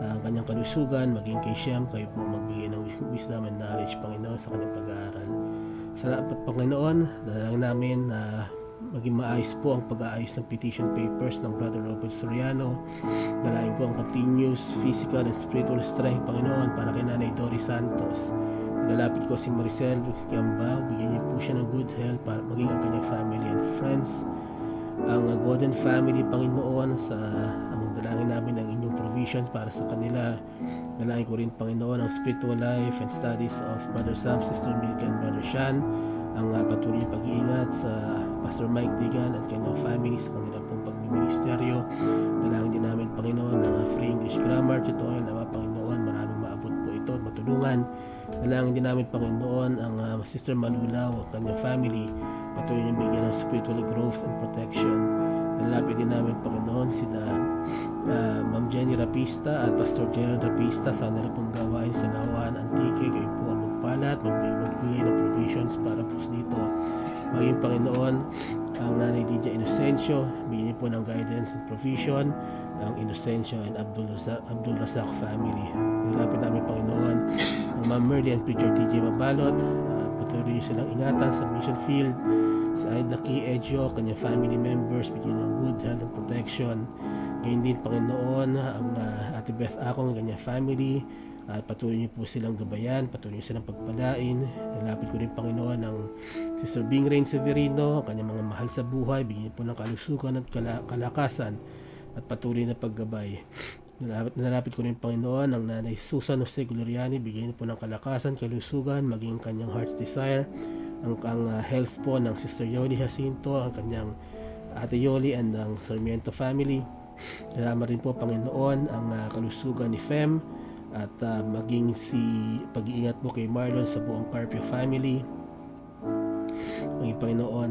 ang kanyang kalusugan, maging kay Shem, kayo po magbigay ng wisdom and knowledge, Panginoon, sa kanyang pag-aaral. Salamat, Panginoon, dalangin namin na maging maayos po ang pag-aayos ng petition papers ng Brother Robert Soriano. Dalangin ko ang continuous physical and spiritual strength, Panginoon, para kay Nanay Doris Santos. Lalapit ko si Maricel Kiambao, bigyan niyo po siya ng good health para maging ang kanyang family and friends. Ang Godin family, Panginoon, ang dalangin namin ng inyong provisions para sa kanila. Dalangin ko rin, Panginoon, ang spiritual life and studies of Brother Sam, Sister Milka, and Brother Sean. Ang patuloy pag-iingat sa Pastor Mike Digan at kanyang family sa kanilang pong pagmiministeryo. Dalangin din namin, Panginoon, ng free English grammar tutorial na Panginoon, maraming maabot po ito at matulungan. Dalangin din namin, Panginoon, ang Sister Malulaw at kanyang family, patuloy niyong bigyan ng spiritual growth and protection. Nalapit din namin, Panginoon, sila Ma'am Jenny Rapista at Pastor Gerald Rapista sa kanila pong gawain sa Lawan, Antique. Kayo po ang magpalat, magbigay ng provisions para po dito. Maging, Panginoon, ang Nanay Lydia Inocencio, bigyan niyo po ng guidance and provision, ang Inocencio and Abdul Razak family. Nilapit namin, Panginoon, ang Ma'am Merly and Preacher TJ Mabalot, patuloy niyo silang ingatan sa mission field. Si Aida Key Edjo, kanyang family members, bigyan ng good health and protection. Ngayon din, Panginoon, ang Ate Beth Akong, kanyang family, at patuloy niyo po silang gabayan, patuloy niyo silang pagpalain. Nilapit ko rin, Panginoon, ang Sister Bing Rain Severino, kanyang mga mahal sa buhay, bigyan niyo po ng kalusugan at kalakasan at patuloy na paggabay. Nalapit ko rin, Panginoon, ang Nanay Susan Jose Gloriani, bigyan niyo po ng kalakasan, kalusugan, maging kanyang heart's desire. Ang health po ng Sister Yoli Jacinto, ang kanyang Ate Yoli and ang Sarmiento family. Salamat rin po, Panginoon, ang kalusugan ni Fem at maging pag-iingat po kay Marlon sa buong Carpio family. Ang Panginoon,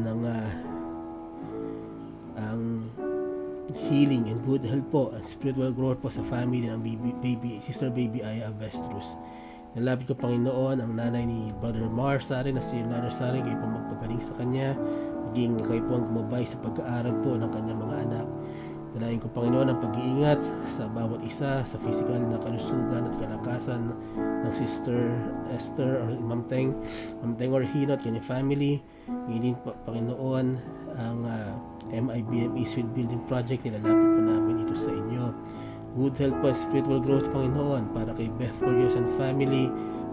ang healing and good health po and spiritual growth po sa family ng Sister Baby Aya Avestruz. Nalapit ko, Panginoon, ang nanay ni Brother Mar Sarin na si Leonardo Sarin, kayo po magpagaling sa kanya, maging kayo po ang gumabay sa pag-aaral po ng kanyang mga anak. Dalangin ko, Panginoon, ang pag-iingat sa bawat isa sa physical na kalusugan at kalakasan ng Sister Esther or Ma'am Teng Orhino at kanyang family. Ngayon, Panginoon, ang MIBM Eastfield Building Project, nilalapit po namin ito sa inyo. Good health po, spiritual growth, Panginoon, para kay Beth Corios and family.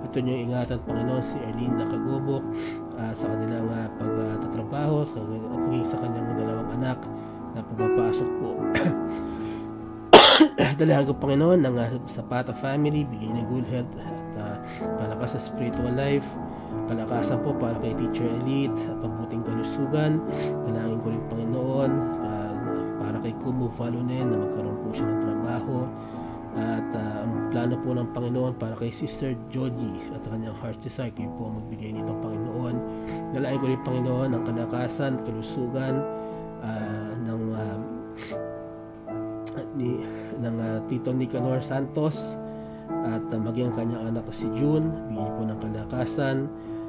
Ito niyong ingatan, Panginoon, si Erlene Nakagubok sa kanilang pagtatrabaho at maging sa kanyang dalawang anak na pumapasok po. Dalahan ko, Panginoon, ng Zapata family, bigyan ng good health at palakas sa spiritual life. Kalakasan po para kay Teacher Elite at mabuting kalusugan. Dalangin ko rin, Panginoon, para kay Kumu Falunen na magkaroon po siya ng trabaho. At ang plano po ng Panginoon para kay Sister Joji at kanyang heart's desire, kayo po magbigay nito, Panginoon. Dalangin ko rin, Panginoon, ang kalakasan, kalusugan ng Tito Nicanor Santos at maging ang kanyang anak na si June, bigyan po ng kalakasan.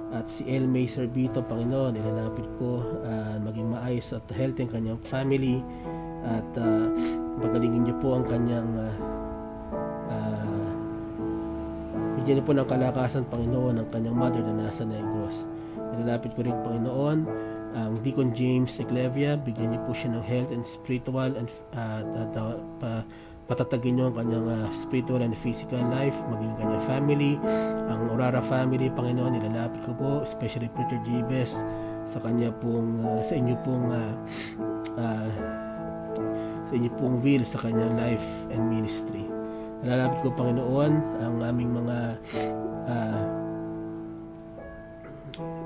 At si El May Servito, Panginoon, nilalapit ko maging maayos at healthy ang kanyang family at pagalingin niyo po ang kanyang bigyan niyo po ng kalakasan, Panginoon, ang kanyang mother na nasa Negros. Nilalapit ko rin, Panginoon, ang Deacon James Eclevia, bigyan niyo po siya ng health and spiritual and patatagin niyo ang kanyang spiritual and physical life, maging kanyang family. Ang Orara family, Panginoon, nilalapit ko po, especially Preacher Jabez, sa kanya pong sa inyo pong will sa kanyang life and ministry. Nilalapit ko, Panginoon, ang aming mga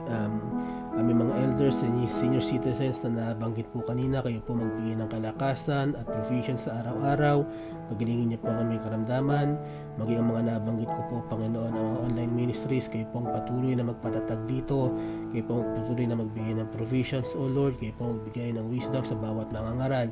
um, aming mga elders and senior citizens na nabanggit po kanina, kayo po magbigay ng kalakasan at provision sa araw-araw. Pagalingin niyo po ang aming karamdaman. Maging ang mga nabanggit ko po, Panginoon, ang mga online ministries, kayo pong patuloy na magpatatag dito. Kayo pong patuloy na magbigay ng provisions, O Lord. Kayo pong magbigay ng wisdom sa bawat nangangaral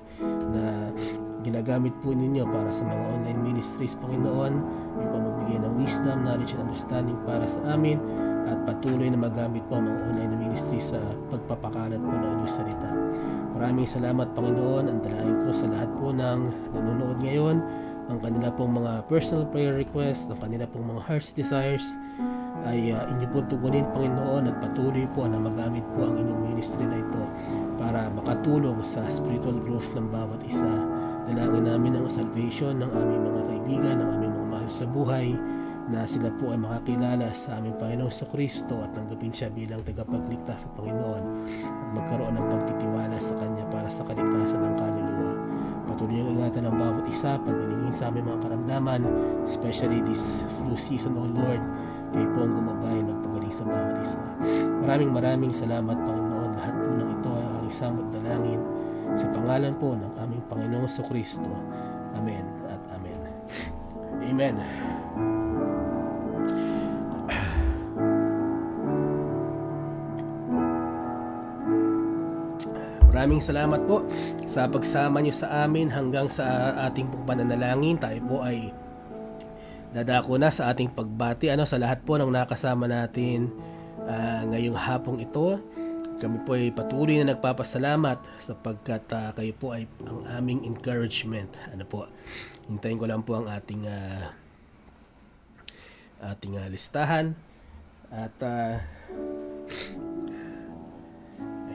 na ginagamit po ninyo para sa mga online ministries, Panginoon. Kayo pong magbigay ng wisdom, knowledge, and understanding para sa amin, at patuloy na magamit po ang mga online ministry sa pagpapakalat po ng inyong salita. Maraming salamat, Panginoon. Ang dalangin ko sa lahat po ng nanonood ngayon, ang kanila pong mga personal prayer requests, ang kanila pong mga heart's desires, ay inyo po tugunin, Panginoon, at patuloy po na magamit po ang inyong ministry na ito para makatulong sa spiritual growth ng bawat isa. Dalangin namin ang salvation ng aming mga kaibigan, ng aming mga mahal sa buhay, na sila po ay makakilala sa aming Panginoong Kristo at tanggapin siya bilang tagapagligtas sa Panginoon at magkaroon ng pagtitiwala sa Kanya para sa kaligtasan ng kaluluwa. Patuloy niyong ingatan ang bawat isa, pagalingin sa aming mga karamdaman, especially this flu season, O Lord. Kayo po ang gumabay, nagpagaling sa bawat isa. Maraming salamat, Panginoon. Lahat po ng ito ay aking samot dalangin sa pangalan po ng aming Panginoong Kristo. Amen at Amen. Amen. Maraming salamat po sa pagsama nyo sa amin hanggang sa ating pong pananalangin. Tayo po ay dadako na sa ating pagbati sa lahat po ng nakasama natin ngayong hapong ito. Kami po ay patuloy na nagpapasalamat sapagkat kayo po ay ang aming encouragement. Hintayin ko lang po ang ating listahan at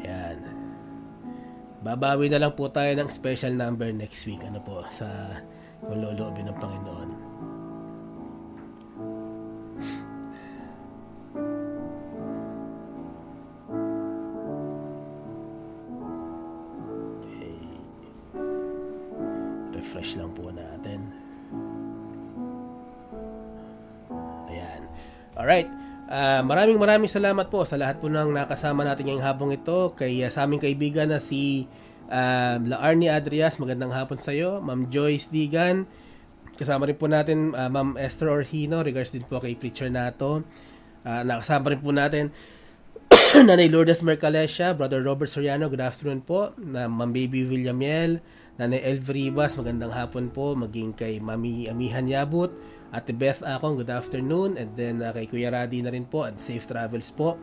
ayan. Babawi na lang po tayo ng special number next week sa kung loloobin ng Panginoon. Okay. Refresh lang po natin. Ayan. Alright. Maraming salamat po sa lahat po ng nakasama natin ngayong hapong ito. Kay sa aming kaibigan na si Laarni Adrias, magandang hapon sa iyo. Ma'am Joyce Digan, kasama rin po natin Ma'am Esther Orhino, regards din po kay Preacher Nato. Nakasama rin po natin Nanay Lourdes Mercalesha, Brother Robert Soriano, good afternoon po. Ma'am Baby Villamiel, Nanay Elvie Ribas, magandang hapon po. Maging kay Mami Amihan Yabut, Ate Beth Akong, good afternoon. And then kay Kuya Radi na rin po, and safe travels po.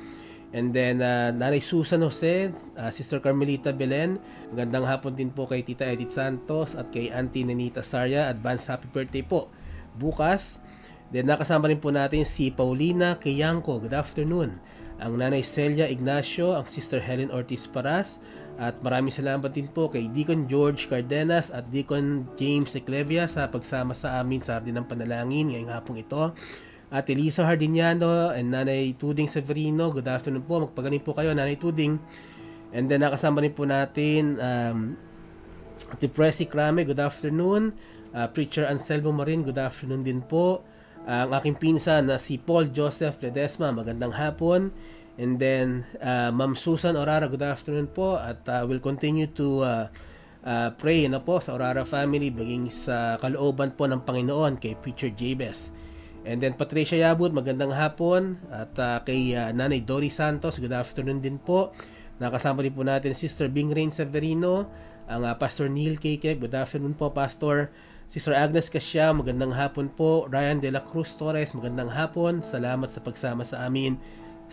And then Nanay Susan Jose, Sister Carmelita Belen, magandang hapon din po kay Tita Edith Santos at kay Auntie Nenita Sarya. Advance happy birthday po bukas. Then nakasama rin po natin si Paulina Kiyanko, good afternoon. Ang Nanay Celia Ignacio, ang Sister Helen Ortiz Paras, at maraming salamat din po kay Deacon George Cardenas at Deacon James Eclevia sa pagsama sa amin sa Hardin ng Panalangin ngayong hapong ito. At Elisa Hardiniano and Nanay Tuding Severino, good afternoon po. Magpagaling po kayo, Nanay Tuding. And then nakasama rin po natin Ate Presi Crame, good afternoon. Preacher Anselmo Marin, good afternoon din po. Ang aking pinsan na si Paul Joseph Ledesma, magandang hapon. And then Ma'am Susan Orara, good afternoon po. At we'll continue to pray po sa Orara family, maging sa kalooban po ng Panginoon kay Preacher Jabez. And then Patricia Yabut, magandang hapon. At kay Nanay Dory Santos, good afternoon din po. Nakasama rin po natin Sister Bingrain Severino, ang Pastor Neil Keke, good afternoon po Pastor. Sister Agnes Cassia, magandang hapon po. Ryan De La Cruz Torres, magandang hapon. Salamat sa pagsama sa amin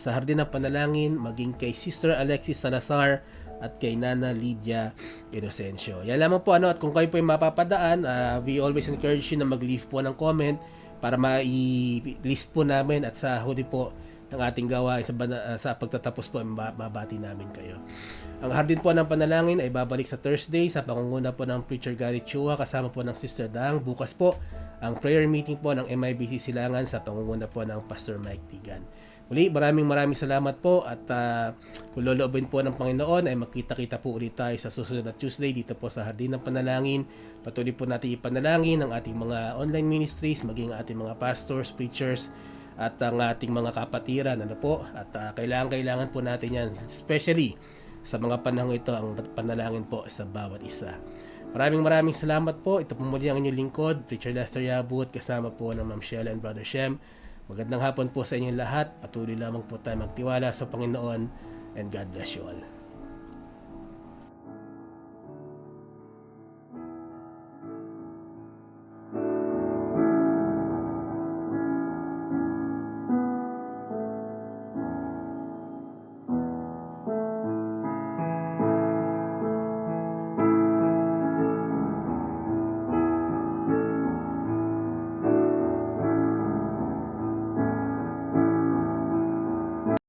sa Hardin ng Panalangin, maging kay Sister Alexis Salazar at kay Nana Lydia Inocencio. Yan lamang po at kung kayo po ay mapapadaan, we always encourage you na mag-leave po ng comment para ma-list po namin at sa huli po ng ating gawain sa pagtatapos po mabati namin kayo. Ang Hardin po ng Panalangin ay babalik sa Thursday sa pangunguna po ng Preacher Gary Chua kasama po ng Sister Dang. Bukas po ang prayer meeting po ng MIBC Silangan sa pangunguna po ng Pastor Mike Tigan. Muli, maraming salamat po at kung loloobin po ng Panginoon ay magkita-kita po ulit tayo sa susunod na Tuesday dito po sa Hardin ng Panalangin. Patuloy po natin ipanalangin ang ating mga online ministries, maging ating mga pastors, preachers, at ang ating mga kapatiran, ano po, at kailangan po natin yan, especially sa mga panahon ito, ang panalangin po sa bawat isa. Maraming salamat po. Ito po muli ang inyong lingkod, Preacher Lester Yabut, kasama po ng Ma'am Sheila and Brother Shem. Magandang hapon po sa inyong lahat. Patuloy lamang po tayo magtiwala sa Panginoon, and God bless you all.